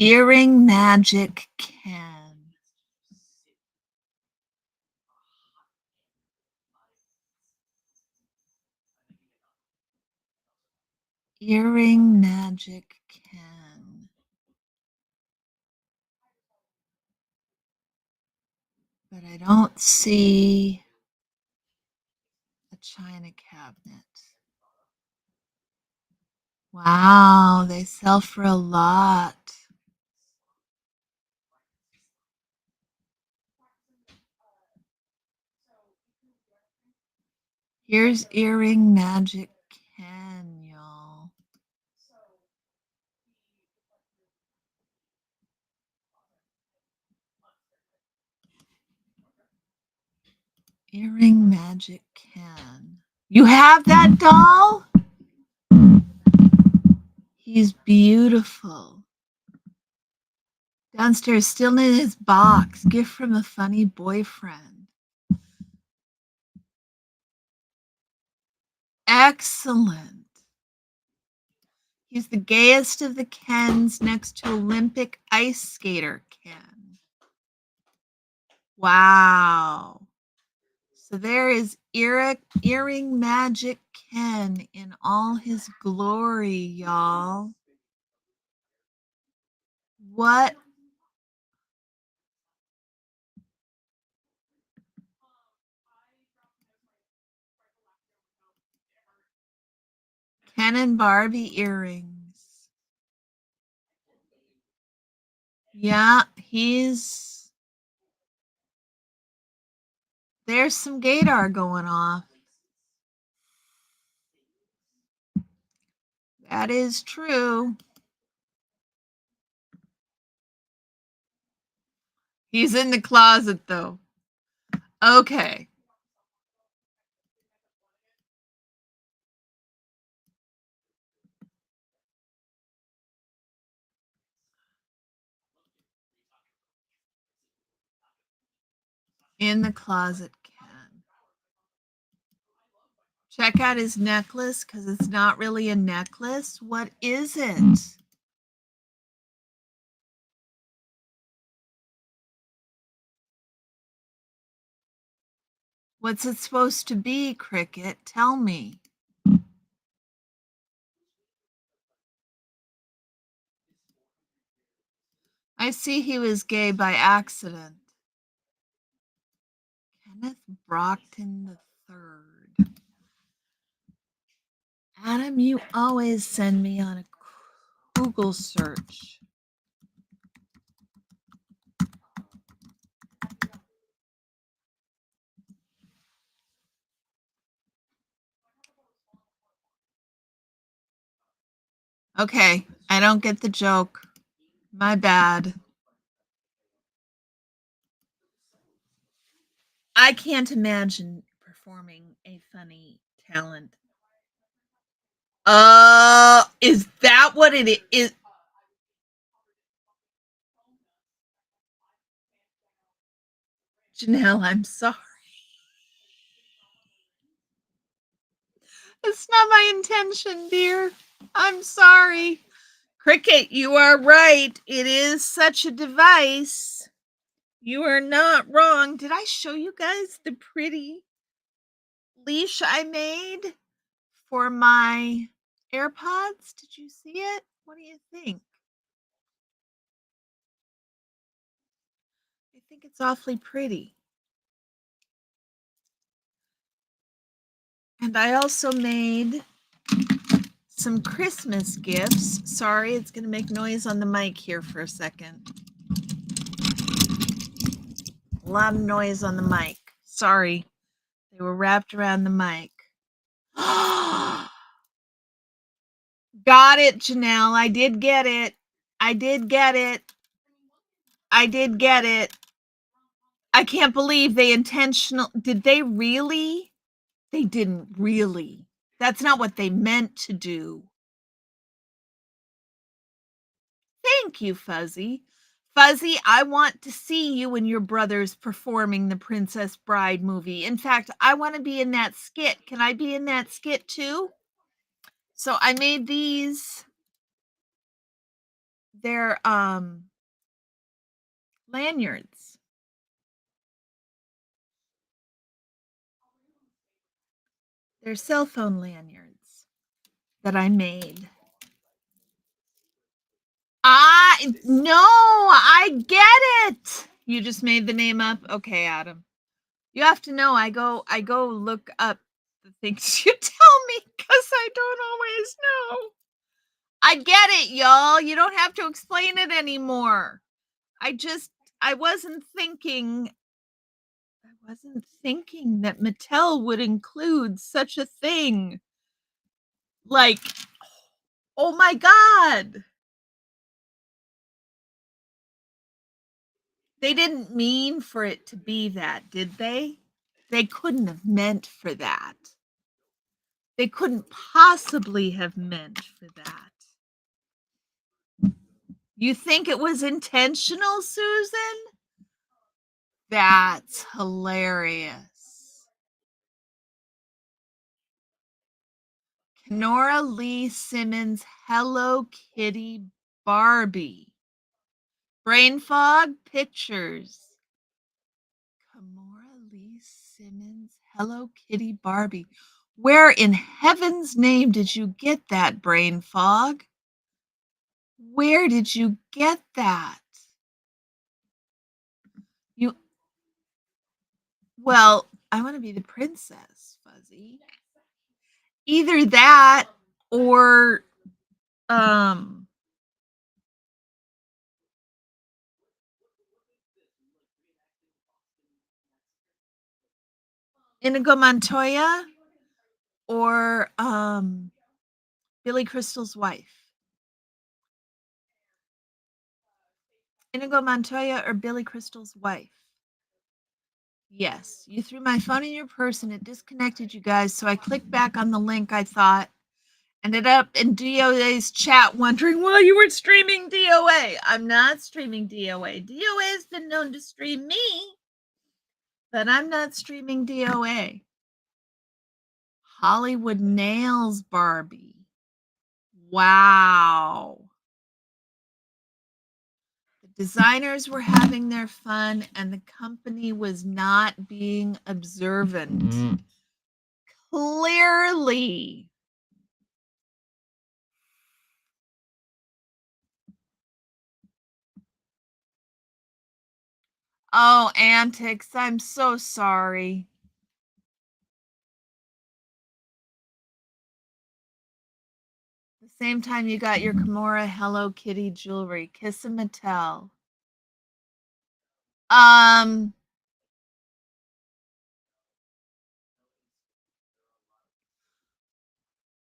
S1: Earring Magic Ken. Earring Magic Ken. But I don't see a china cabinet. Wow, they sell for a lot. Here's Earring Magic Ken, y'all. Earring Magic Ken. You have that doll? He's beautiful. Downstairs, still in his box. Gift from a funny boyfriend. Excellent. He's the gayest of the Kens next to Olympic ice skater Ken. Wow. So there is Earring Magic Ken in all his glory, y'all. What? Ken and Barbie earrings. Yeah, there's some gaydar going off. That is true. He's in the closet, though. Okay. In the closet, Ken. Check out his necklace because it's not really a necklace. What is it? What's it supposed to be, Cricket? Tell me. I see he was gay by accident. Kenneth Brockton III. Adam, you always send me on a Google search. Okay, I don't get the joke. My bad. I can't imagine performing a funny talent. Is that what it is? Janelle, I'm sorry. It's not my intention, dear. I'm sorry. Cricket, you are right. It is such a device. You are not wrong. Did I show you guys the pretty leash I made for my AirPods? Did you see it? What do you think? I think it's awfully pretty. And I also made some Christmas gifts. Sorry, it's going to make noise on the mic here for a second. A lot of noise on the mic. Sorry. They were wrapped around the mic. Got it, Janelle. I did get it. I did get it. I did get it. I can't believe they did they really? They didn't really. That's not what they meant to do. Thank you, Fuzzy. Fuzzy, I want to see you and your brothers performing the Princess Bride movie. In fact, I want to be in that skit. Can I be in that skit too? So I made these They're lanyards. They're cell phone lanyards that I made. No, I get it. You just made the name up. Okay, Adam. You have to know I go look up the things you tell me because I don't always know. I get it, y'all. You don't have to explain it anymore. I wasn't thinking that Mattel would include such a thing. Like, oh my God. They didn't mean for it to be that, did they? They couldn't have meant for that. They couldn't possibly have meant for that. You think it was intentional, Susan? That's hilarious. Nora Lee Simmons, Hello Kitty Barbie. Brain fog pictures. Kimora Lee Simmons, Hello Kitty Barbie. Where in heaven's name did you get that, brain fog? Where did you get that? Well, I want to be the princess, Fuzzy. Either that or Inigo Montoya or Billy Crystal's wife. Inigo Montoya or Billy Crystal's wife. Yes, you threw my phone in your purse and it disconnected you guys, so I clicked back on the link. I thought ended up in DOA's chat wondering why you were streaming DOA. I'm not streaming DOA. DOA has been known to stream me, but I'm not streaming DOA. Hollywood Nails Barbie. Wow. The designers were having their fun and the company was not being observant. Clearly. Oh, antics. I'm so sorry. The same time you got your Kimora Hello Kitty jewelry. Kiss a Mattel.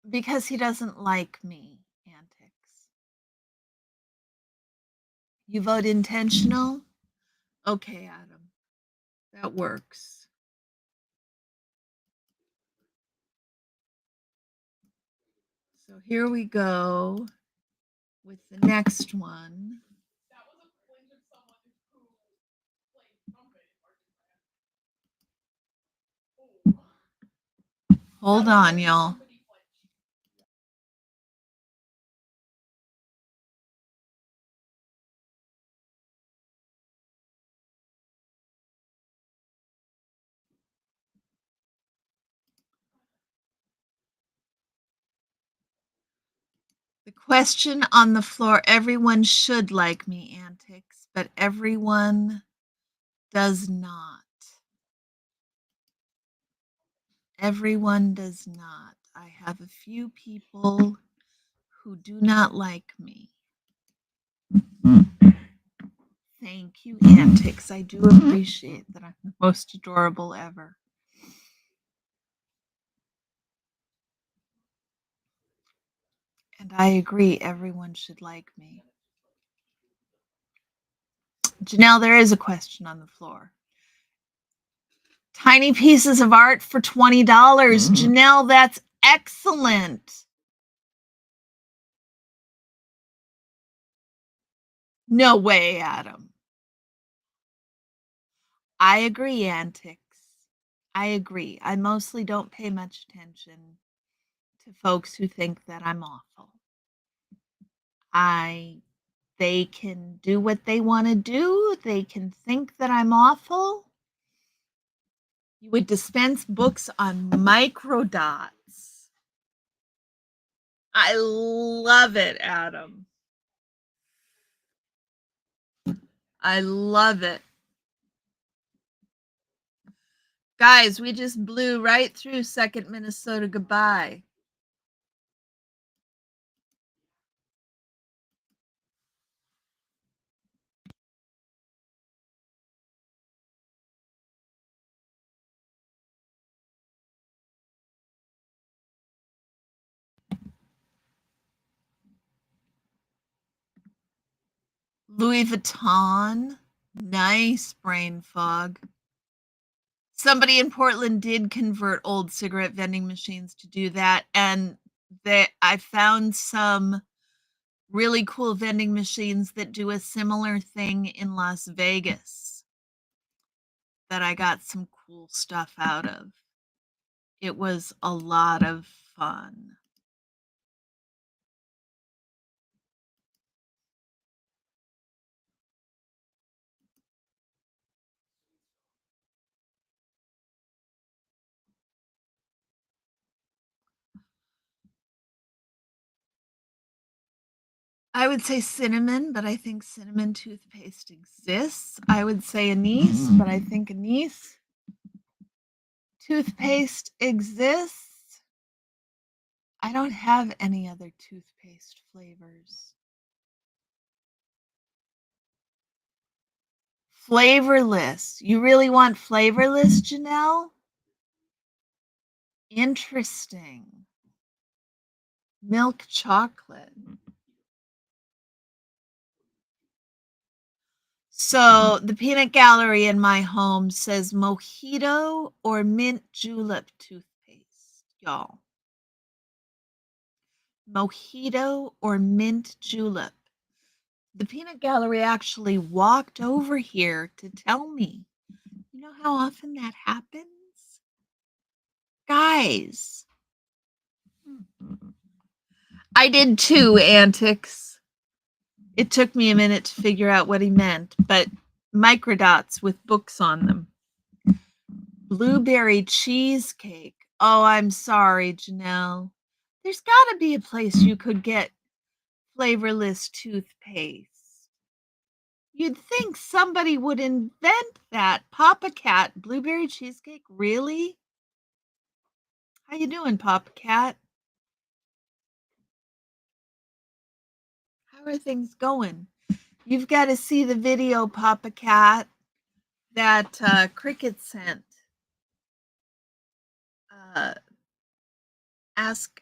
S1: Because he doesn't like me, antics. You vote intentional? Okay, Adam. That works. So here we go with the next one. Hold on, y'all. The question on the floor, everyone should like me, antics, but everyone does not. Everyone does not. I have a few people who do not like me. Thank you, antics. I do appreciate that I'm the most adorable ever. And I agree, everyone should like me. Janelle, there is a question on the floor. Tiny pieces of art for $20. Janelle, that's excellent. No way, Adam. I agree, antics. I agree. I mostly don't pay much attention to folks who think that I'm awful. They can do what they want to do. They can think that I'm awful. You would dispense books on microdots. I love it, Adam. I love it. Guys, we just blew right through 2nd Minnesota goodbye. Louis Vuitton. Nice brain fog. Somebody in Portland did convert old cigarette vending machines to do that. And I found some really cool vending machines that do a similar thing in Las Vegas that I got some cool stuff out of. It was a lot of fun. I would say cinnamon, but I think cinnamon toothpaste exists. I would say anise, but I think anise toothpaste exists. I don't have any other toothpaste flavors. Flavorless. You really want flavorless, Janelle? Interesting. Milk chocolate. So the peanut gallery in my home says mojito or mint julep toothpaste, y'all. Mojito or mint julep. The peanut gallery actually walked over here to tell me. You know how often that happens? Guys. I did too, Antics. It took me a minute to figure out what he meant, but microdots with books on them. Blueberry cheesecake. Oh, I'm sorry, Janelle. There's got to be a place you could get flavorless toothpaste. You'd think somebody would invent that. Papa Cat, blueberry cheesecake? Really? How you doing, Papa Cat? How are things going? You've got to see the video, Papa Cat, that Cricket sent. Ask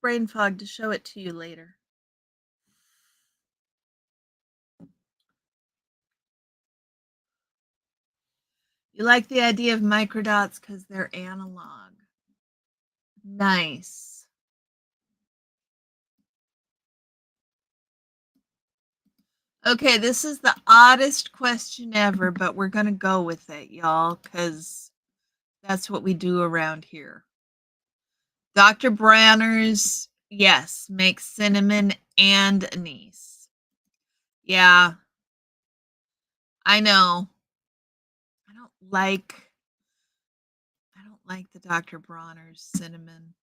S1: Brain Fog to show it to you later. You like the idea of microdots because they're analog. Nice. Okay, this is the oddest question ever, but we're going to go with it, y'all, because that's what we do around here. Dr. Bronner's, yes, makes cinnamon and anise. Yeah, I know. I don't like the Dr. Bronner's cinnamon.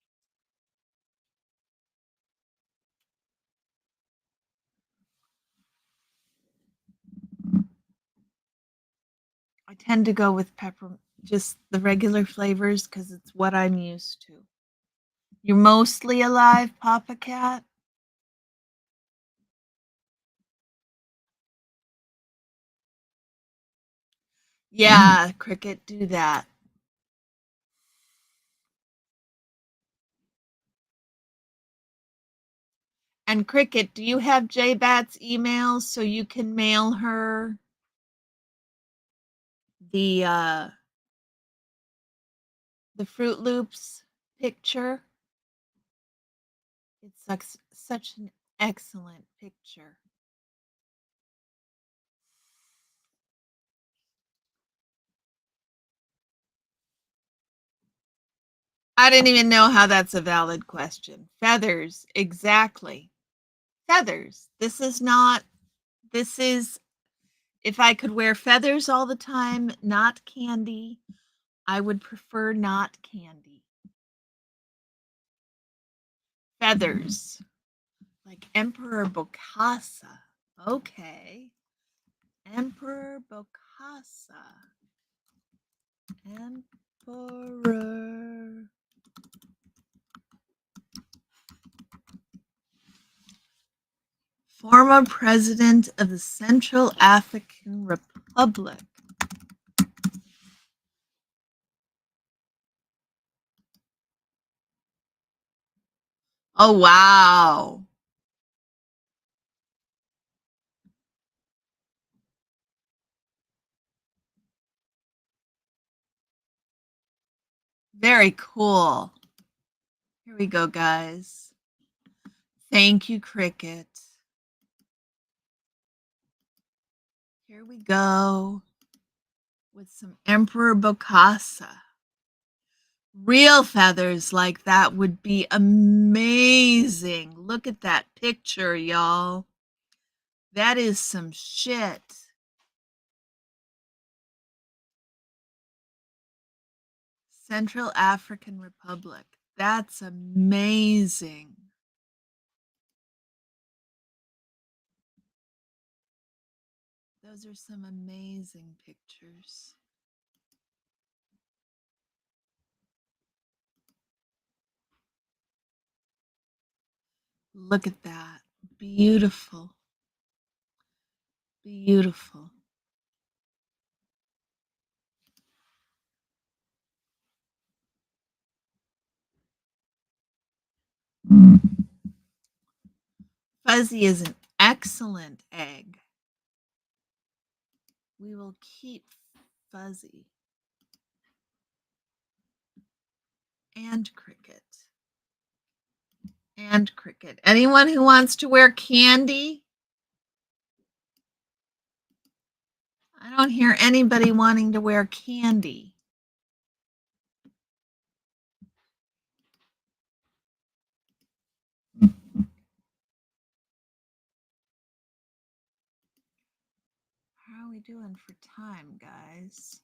S1: I tend to go with pepper, just the regular flavors, because it's what I'm used to. You're mostly alive, Papa Cat? Yeah, Cricket, do that. And Cricket, do you have J-Bat's email so you can mail her the Fruit Loops picture? It's such an excellent picture. I didn't even know how that's a valid question. Feathers, exactly. Feathers. This is not This is, if I could wear feathers all the time, not candy, I would prefer not candy. Feathers, like Emperor Bokassa. Okay. Emperor Bokassa. Emperor. Former president of the Central African Republic. Oh, wow. Very cool. Here we go, guys. Thank you, Cricket. Here we go with some Emperor Bokassa. Real feathers like that would be amazing. Look at that picture, y'all. That is some shit. Central African Republic. That's amazing. Those are some amazing pictures. Look at that. Beautiful. Beautiful. Fuzzy is an excellent egg. We will keep Fuzzy. And Cricket. And Cricket. Anyone who wants to wear candy? I don't hear anybody wanting to wear candy. How are we doing for time, guys?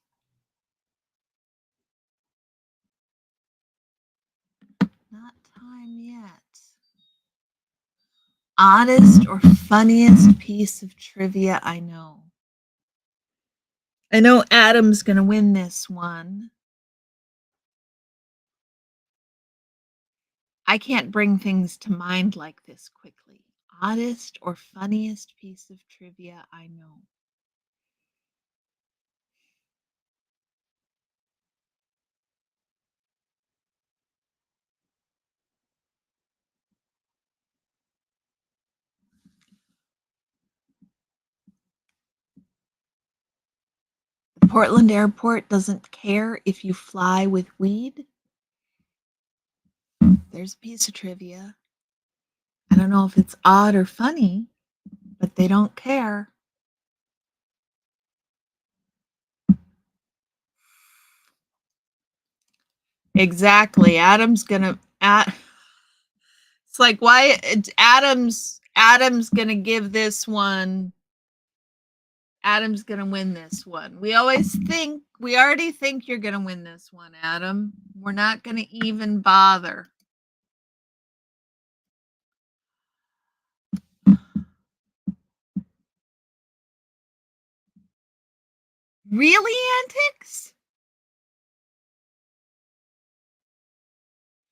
S1: Not time yet. Oddest or funniest piece of trivia I know. I know Adam's going to win this one. I can't bring things to mind like this quickly. Oddest or funniest piece of trivia I know. Portland Airport doesn't care if you fly with weed. There's a piece of trivia. I don't know if it's odd or funny, but they don't care. Exactly. Adam's gonna. It's like why Adam's gonna give this one. Adam's gonna win this one. We already think you're gonna win this one, Adam. We're not gonna even bother. Really, Antics?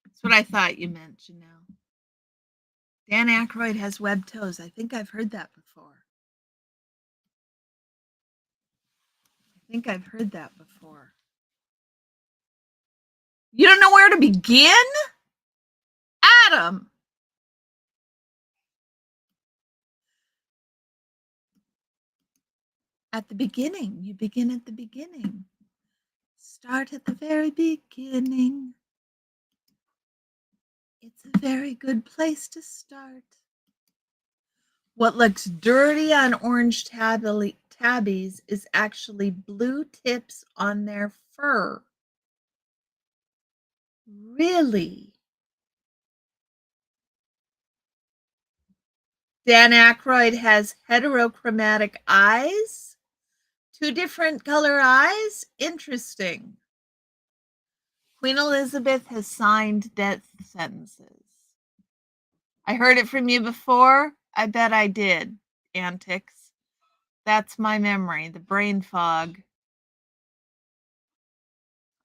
S1: That's what I thought you meant, Janelle. Dan Aykroyd has webbed toes. I think I've heard that before. You don't know where to begin? Adam. At the beginning. You begin at the beginning. Start at the very beginning. It's a very good place to start. What looks dirty on orange tabbies is actually blue tips on their fur. Really? Dan Aykroyd has heterochromatic eyes. 2 different color eyes? Interesting. Queen Elizabeth has signed death sentences. I heard it from you before. I bet I did. Antics. That's my memory, the brain fog.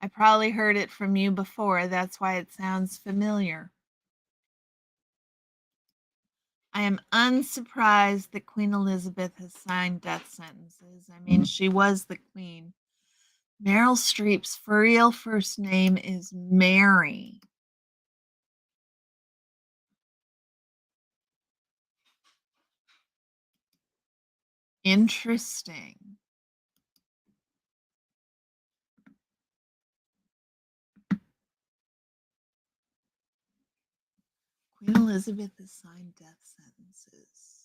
S1: I probably heard it from you before. That's why it sounds familiar. I am unsurprised that Queen Elizabeth has signed death sentences. I mean, she was the queen. Meryl Streep's for real first name is Mary. Interesting. Queen Elizabeth has signed death sentences.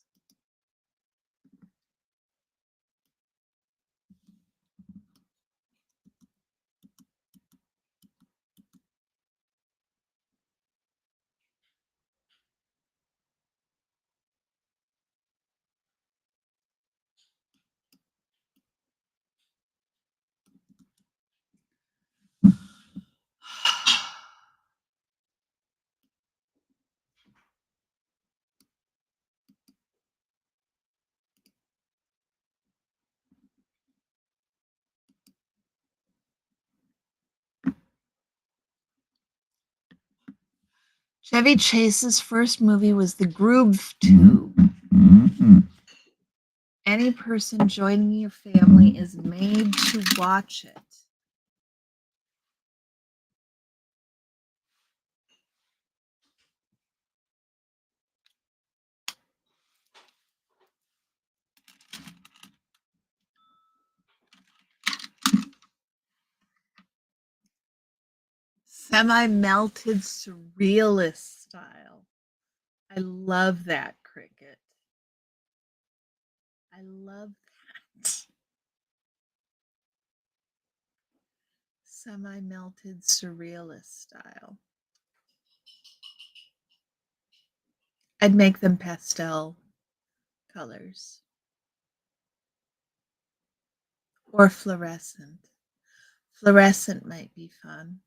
S1: Chevy Chase's first movie was The Groove Tube. Any person joining your family is made to watch it. Semi-melted surrealist style. I love that, Cricket. I love that. Semi-melted surrealist style. I'd make them pastel colors. Or fluorescent. Fluorescent might be fun.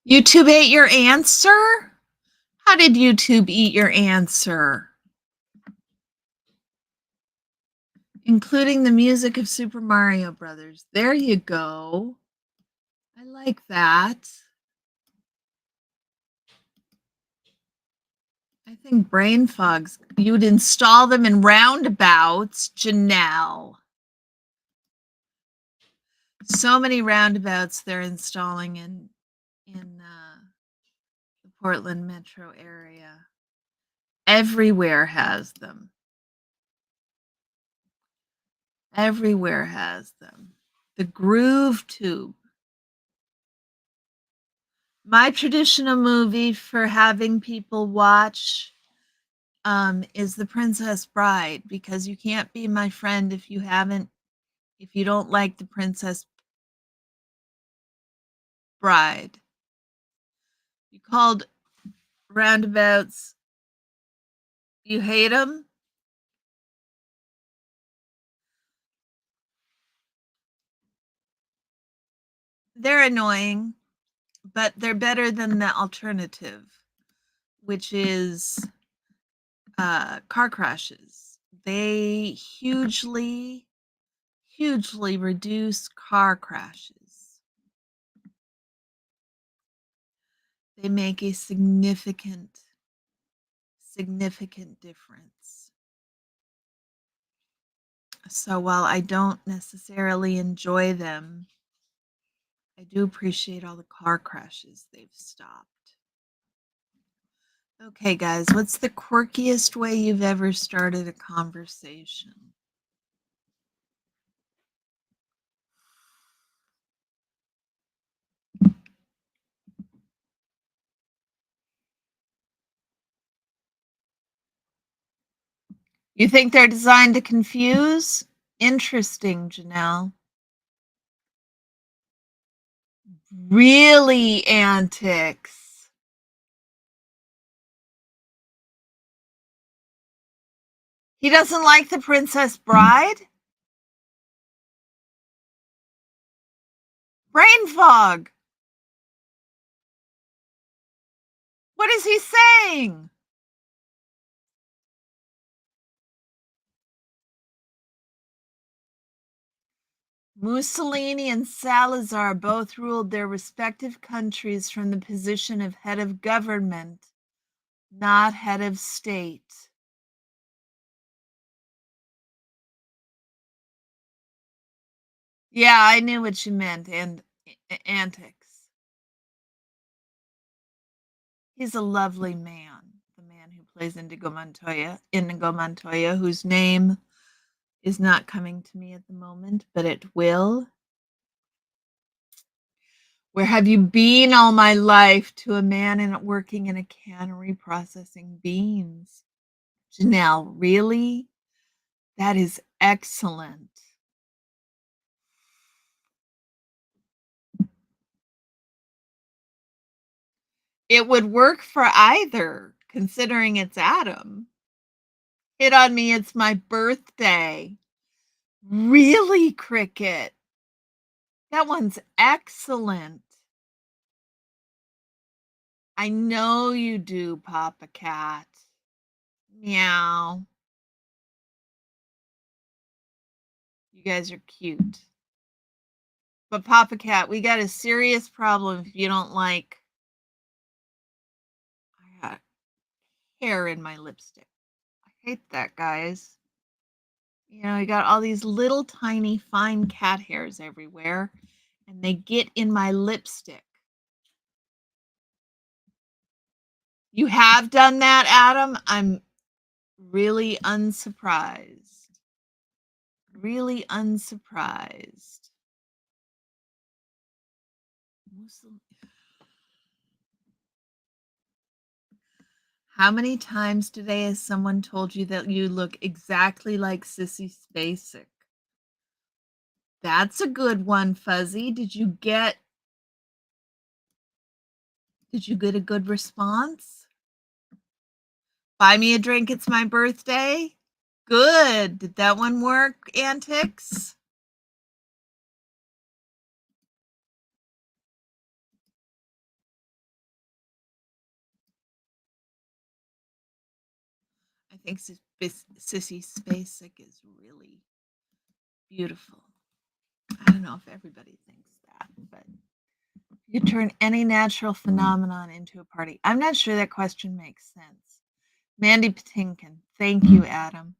S1: YouTube ate your answer? How did YouTube eat your answer? Including the music of Super Mario Brothers. There you go. I like that. I think brain fogs, you'd install them in roundabouts, Janelle. So many roundabouts they're installing in the Portland metro area. Everywhere has them. Everywhere has them. The Groove Tube. My traditional movie for having people watch is The Princess Bride, because you can't be my friend if you don't like The Princess Bride. You called roundabouts, you hate them? They're annoying, but they're better than the alternative, which is car crashes. They hugely reduce car crashes. They make a significant difference. So while I don't necessarily enjoy them, I do appreciate all the car crashes they've stopped. Okay, guys, what's the quirkiest way you've ever started a conversation? You think they're designed to confuse? Interesting, Janelle. Really, Antics? He doesn't like The Princess Bride? Brain fog. What is he saying? Mussolini and Salazar both ruled their respective countries from the position of head of government, not head of state. Yeah, I knew what you meant, and Antics. He's a lovely man, the man who plays Inigo Montoya, whose name is not coming to me at the moment, but it will. Where have you been all my life? To a man working in a cannery processing beans. Janelle, really? That is excellent. It would work for either, considering it's Adam. Hit on me, it's my birthday. Really, Cricket? That one's excellent. I know you do, Papa Cat. Meow. You guys are cute. But Papa Cat, we got a serious problem if you don't like. I got hair in my lipstick. I hate that, guys. You know, you got all these little tiny fine cat hairs everywhere, and they get in my lipstick. You have done that, Adam? I'm really unsurprised. Really unsurprised. How many times today has someone told you that you look exactly like Sissy Spacek? That's a good one, Fuzzy. Did you get a good response? Buy me a drink, it's my birthday. Good. Did that one work, Antics? I think Sissy Spacek is really beautiful. I don't know if everybody thinks that, but you turn any natural phenomenon into a party. I'm not sure that question makes sense. Mandy Patinkin. Thank you, Adam.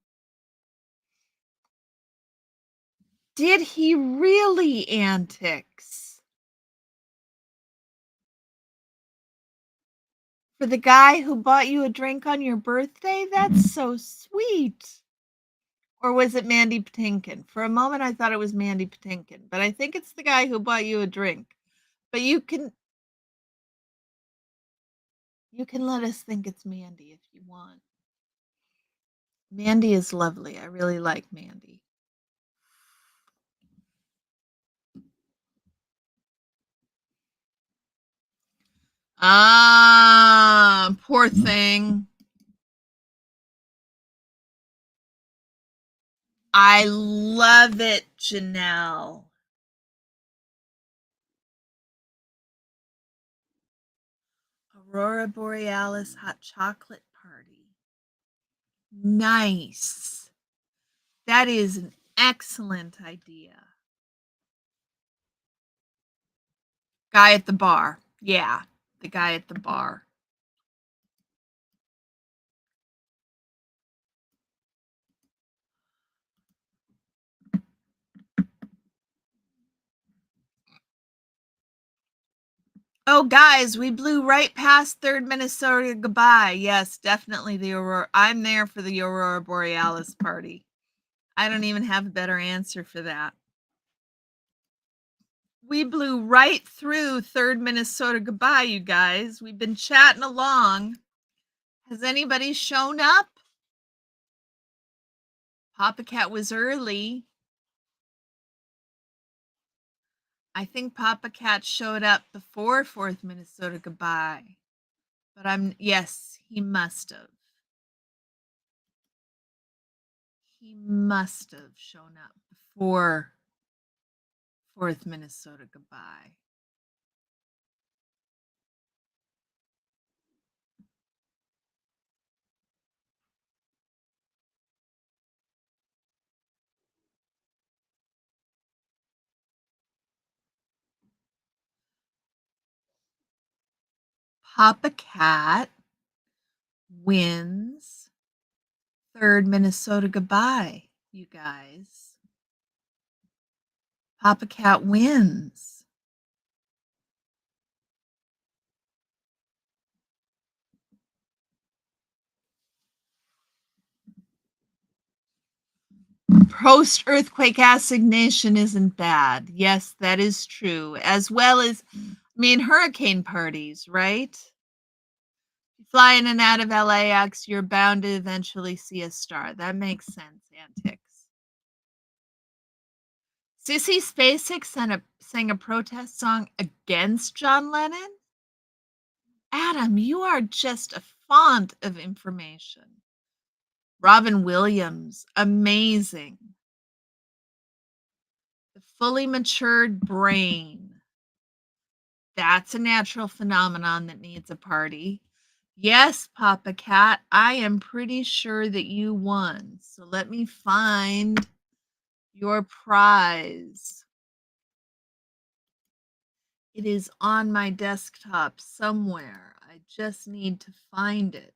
S1: Did he really, Antics? For the guy who bought you a drink on your birthday? That's so sweet. Or was it Mandy Patinkin? For a moment, I thought it was Mandy Patinkin, but I think it's the guy who bought you a drink. But you can let us think it's Mandy if you want. Mandy is lovely. I really like Mandy. Ah, poor thing. I love it, Janelle. Aurora Borealis hot chocolate party. Nice. That is an excellent idea. Guy at the bar. Yeah, the guy at the bar. Oh, guys, we blew right past 3rd Minnesota goodbye. Yes, definitely the Aurora. I'm there for the Aurora Borealis party. I don't even have a better answer for that. We blew right through 3rd Minnesota goodbye, you guys. We've been chatting along. Has anybody shown up? Papa Cat was early. I think Papa Cat showed up before Fourth Minnesota Goodbye. But yes, he must have. He must have shown up before Fourth Minnesota Goodbye. Papa Cat wins Third Minnesota Goodbye, you guys. Papa Cat wins. Post-earthquake assignation isn't bad. Yes, that is true. As well as, hurricane parties, right? Flying in and out of LAX, you're bound to eventually see a star. That makes sense, Antics. Sissy Spacek sang a protest song against John Lennon? Adam, you are just a font of information. Robin Williams, amazing. The fully matured brain. That's a natural phenomenon that needs a party. Yes, Papa Cat, I am pretty sure that you won. So let me find your prize. It is on my desktop somewhere. I just need to find it.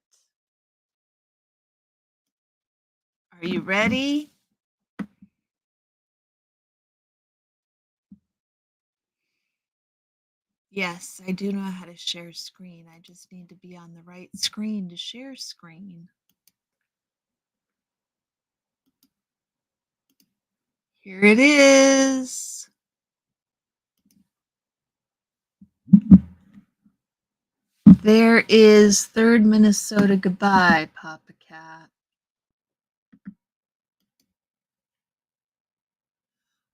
S1: Are you ready? Yes, I do know how to share screen. I just need to be on the right screen to share screen. Here it is. There is Third Minnesota Goodbye, Papa Cat.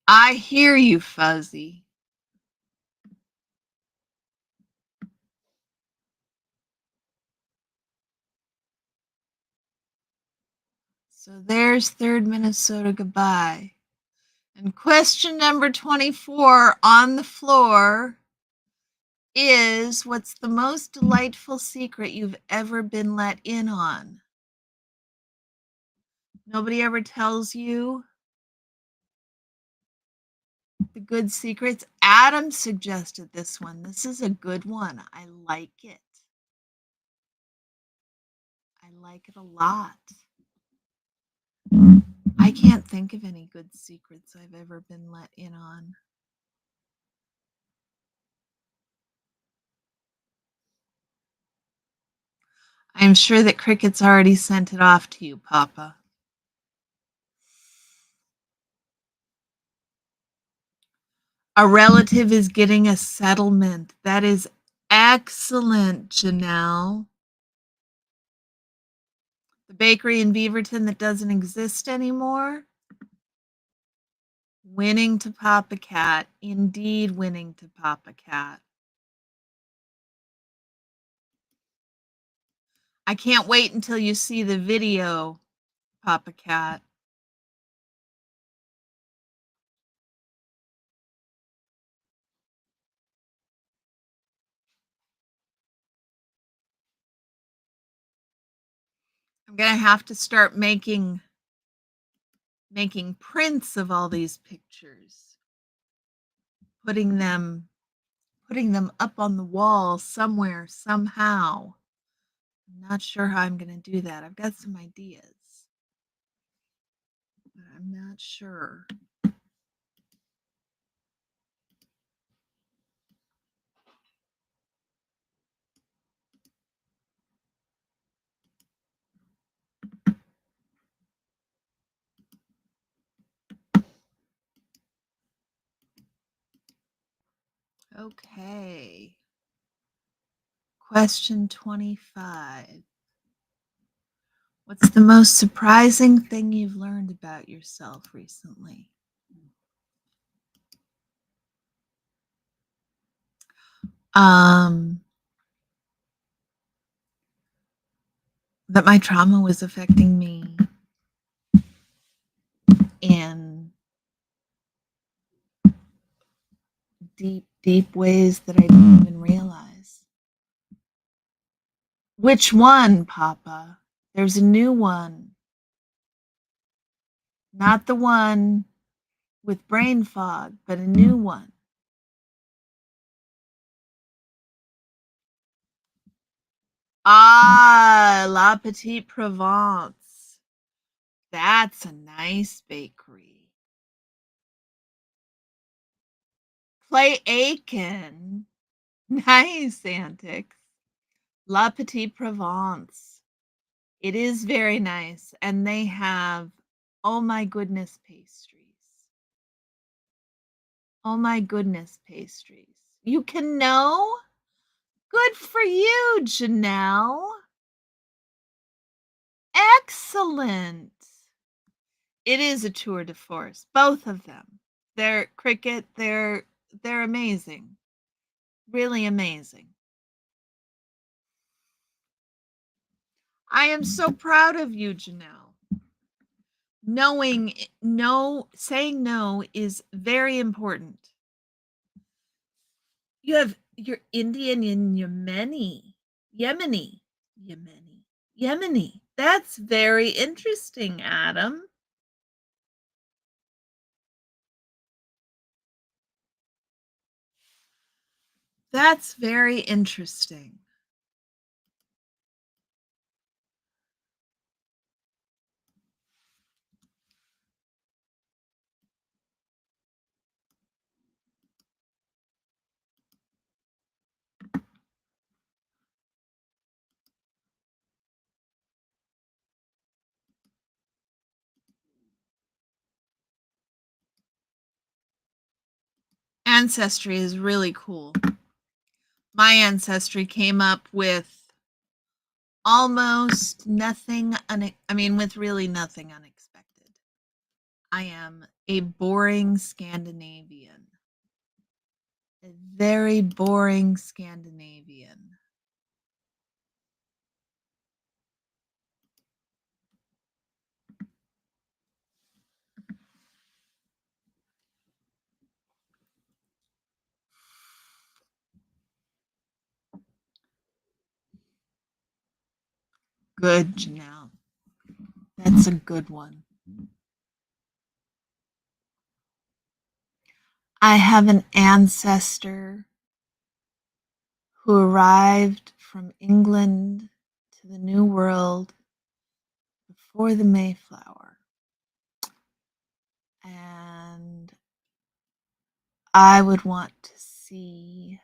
S1: I hear you, Fuzzy. So there's Third Minnesota Goodbye. And question number 24 on the floor is, what's the most delightful secret you've ever been let in on? Nobody ever tells you the good secrets? Adam suggested this one. This is a good one. I like it. I like it a lot. I can't think of any good secrets I've ever been let in on. I'm sure that Cricket's already sent it off to you, Papa. A relative is getting a settlement. That is excellent, Janelle. The bakery in Beaverton that doesn't exist anymore? Winning to Papa Cat. Indeed, winning to Papa Cat. I can't wait until you see the video, Papa Cat. I'm going to have to start making prints of all these pictures, putting them up on the wall somewhere, somehow. I'm not sure how I'm going to do that. I've got some ideas, but I'm not sure. Okay. Question 25. What's the most surprising thing you've learned about yourself recently? Um, that my trauma was affecting me in deep, deep ways that I didn't even realize. Which one, Papa? There's a new one. Not the one with brain fog, but a new one. Ah, La Petite Provence. That's a nice bakery. Play Aiken. Nice antics. La Petite Provence. It is very nice. And they have, oh my goodness, pastries. Oh my goodness, pastries. You can know? Good for you, Janelle. Excellent. It is a tour de force, both of them. They're cricket, they're amazing. Really amazing. I am so proud of you, Janelle. Saying no is very important. You're Indian and Yemeni. That's very interesting, Adam. That's very interesting. Ancestry is really cool. My ancestry came up with almost nothing, with really nothing unexpected. I am a boring Scandinavian. A very boring Scandinavian. Good, Janelle. That's a good one. I have an ancestor who arrived from England to the New World before the Mayflower. And I would want to see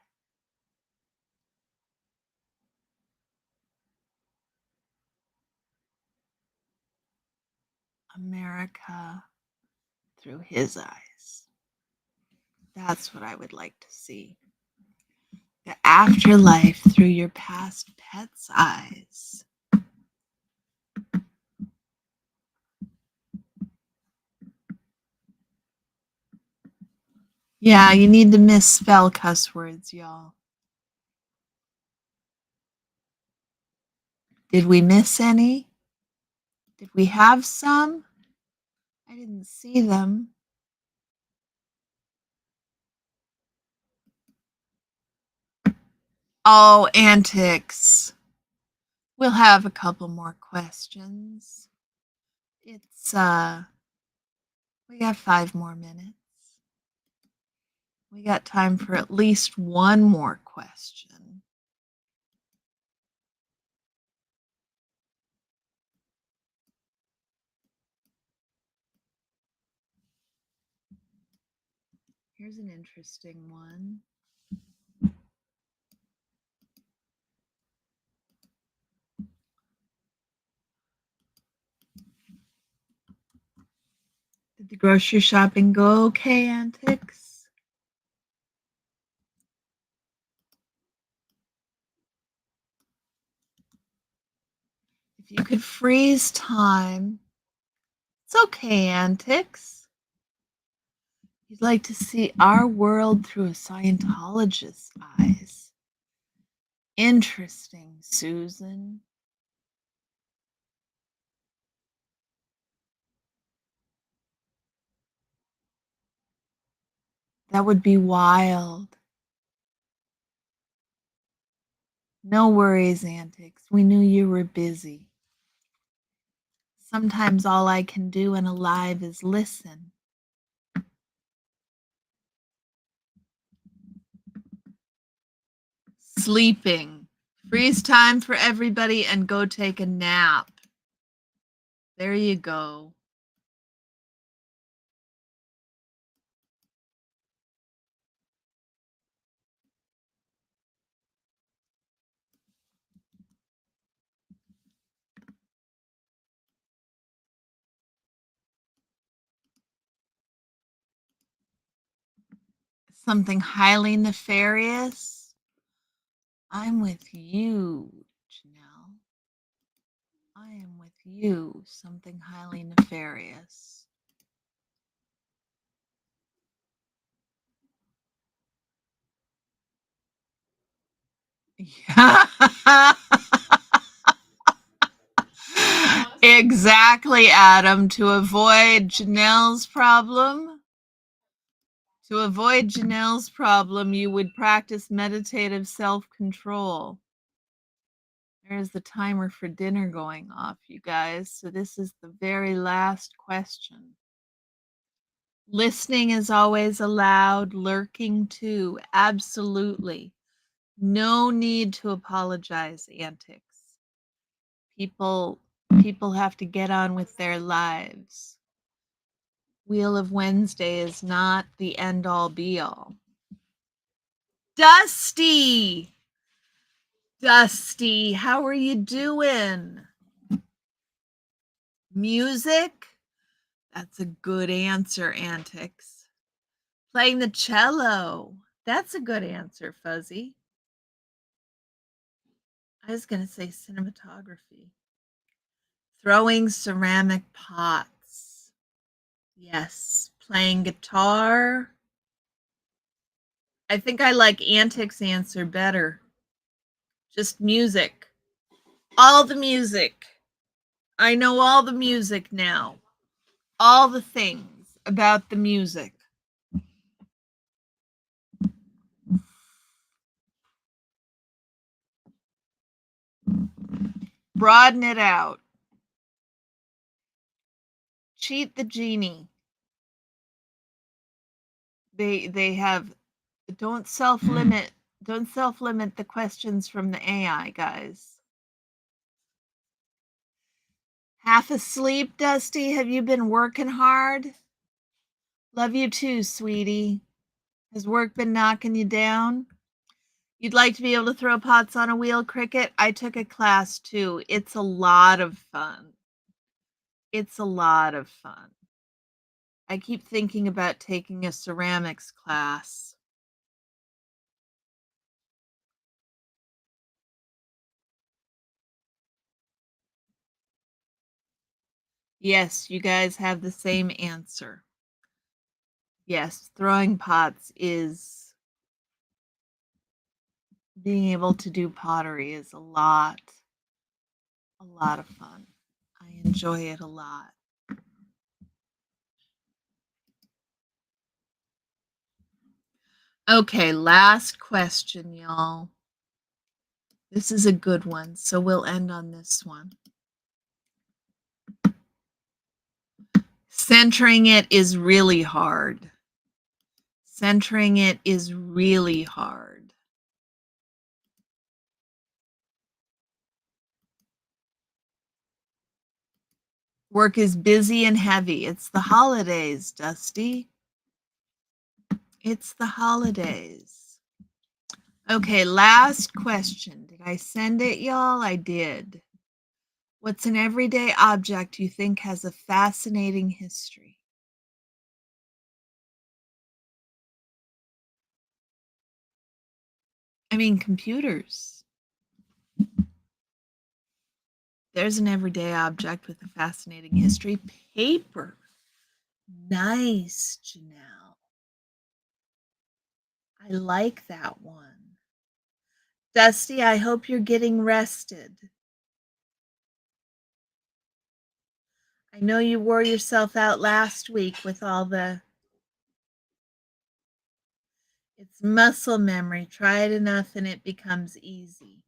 S1: America through his eyes. That's what I would like to see. The afterlife through your past pet's eyes. Yeah, you need to misspell cuss words, y'all. Did we miss any? Did we have some? I didn't see them. Oh, antics. We'll have a couple more questions. It's we got 5 more minutes. We got time for at least one more question. Here's an interesting one. Did the grocery shopping go okay, antics? If you could freeze time, it's okay, Antics. You'd like to see our world through a Scientologist's eyes. Interesting, Susan. That would be wild. No worries, Antics. We knew you were busy. Sometimes all I can do in a live is listen. Sleeping. Freeze time for everybody and go take a nap. There you go. Something highly nefarious? I'm with you, Janelle. I am with you. Something highly nefarious. Yeah. Exactly, Adam. To avoid Janelle's problem, you would practice meditative self-control. There's the timer for dinner going off, you guys. So this is the very last question. Listening is always allowed, lurking too. Absolutely. No need to apologize, Antics. People have to get on with their lives. Wheel of Wednesday is not the end all be all. Dusty! Dusty, how are you doing? Music? That's a good answer, Antics. Playing the cello. That's a good answer, Fuzzy. I was going to say cinematography. Throwing ceramic pots. Yes. Playing guitar. I think I like Antics' answer better. Just music. All the music. I know all the music now. All the things about the music. Broaden it out. Cheat the genie. They have don't self-limit the questions from the AI, guys. Half asleep, Dusty? Have you been working hard? Love you too, sweetie. Has work been knocking you down? You'd like to be able to throw pots on a wheel, Cricket? I took a class too. It's a lot of fun. It's a lot of fun. I keep thinking about taking a ceramics class. Yes, you guys have the same answer. Yes, throwing pots is being able to do pottery is a lot of fun. I enjoy it a lot. Okay, last question, y'all. This is a good one, so we'll end on this one. Centering it is really hard. Centering it is really hard. Work is busy and heavy. It's the holidays, Dusty. It's the holidays. Okay, last question. Did I send it, y'all? I did. What's an everyday object you think has a fascinating history? I mean, computers. there's an everyday object with a fascinating history. Paper. Nice, Janelle. I like that one. Dusty, I hope you're getting rested. I know you wore yourself out last week with all the... It's muscle memory. Try it enough and it becomes easy.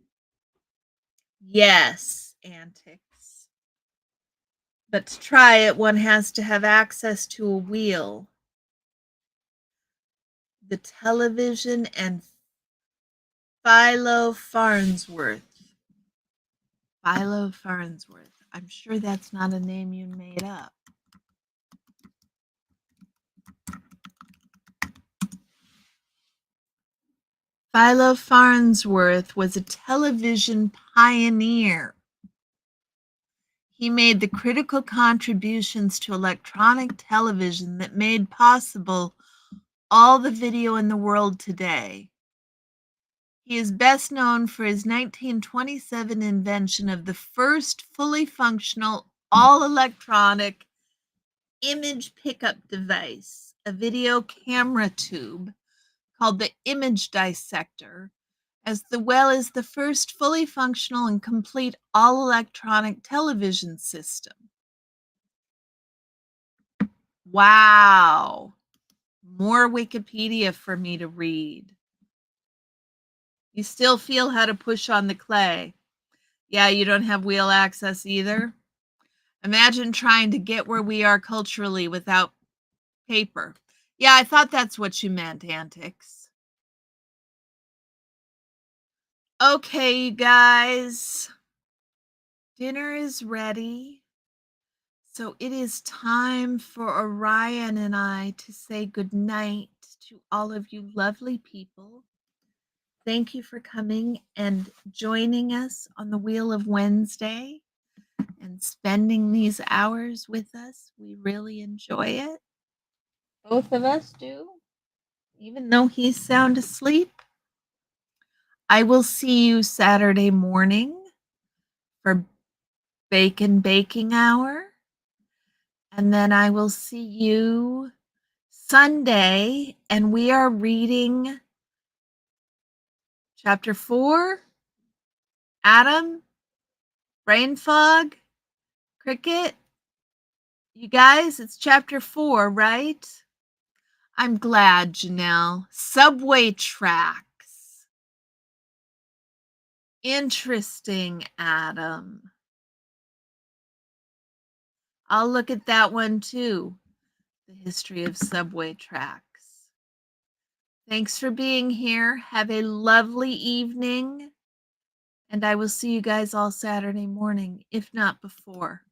S1: Yes, antics. But to try it, one has to have access to a wheel. The television and Philo Farnsworth. Philo Farnsworth. I'm sure that's not a name you made up. Philo Farnsworth was a television pioneer. He made the critical contributions to electronic television that made possible all the video in the world today. He is best known for his 1927 invention of the first fully functional, all-electronic image pickup device, a video camera tube called the image dissector, as well as the first fully functional and complete all-electronic television system. Wow. More Wikipedia for me to read. You still feel how to push on the clay. Yeah, you don't have wheel access either. Imagine trying to get where we are culturally without paper. Yeah, I thought that's what you meant, antics. Okay, you guys. Dinner is ready. So it is time for Orion and I to say goodnight to all of you lovely people. Thank you for coming and joining us on the Wheel of Wednesday and spending these hours with us. We really enjoy it. Both of us do, even though he's sound asleep. I will see you Saturday morning for bacon baking hour. And then I will see you Sunday, and we are reading chapter 4, Adam, Brain Fog, Cricket. You guys, it's chapter 4, right? I'm glad, Janelle. Subway tracks. Interesting, Adam. I'll look at that one too. The history of subway tracks. Thanks for being here. Have a lovely evening. And I will see you guys all Saturday morning, if not before.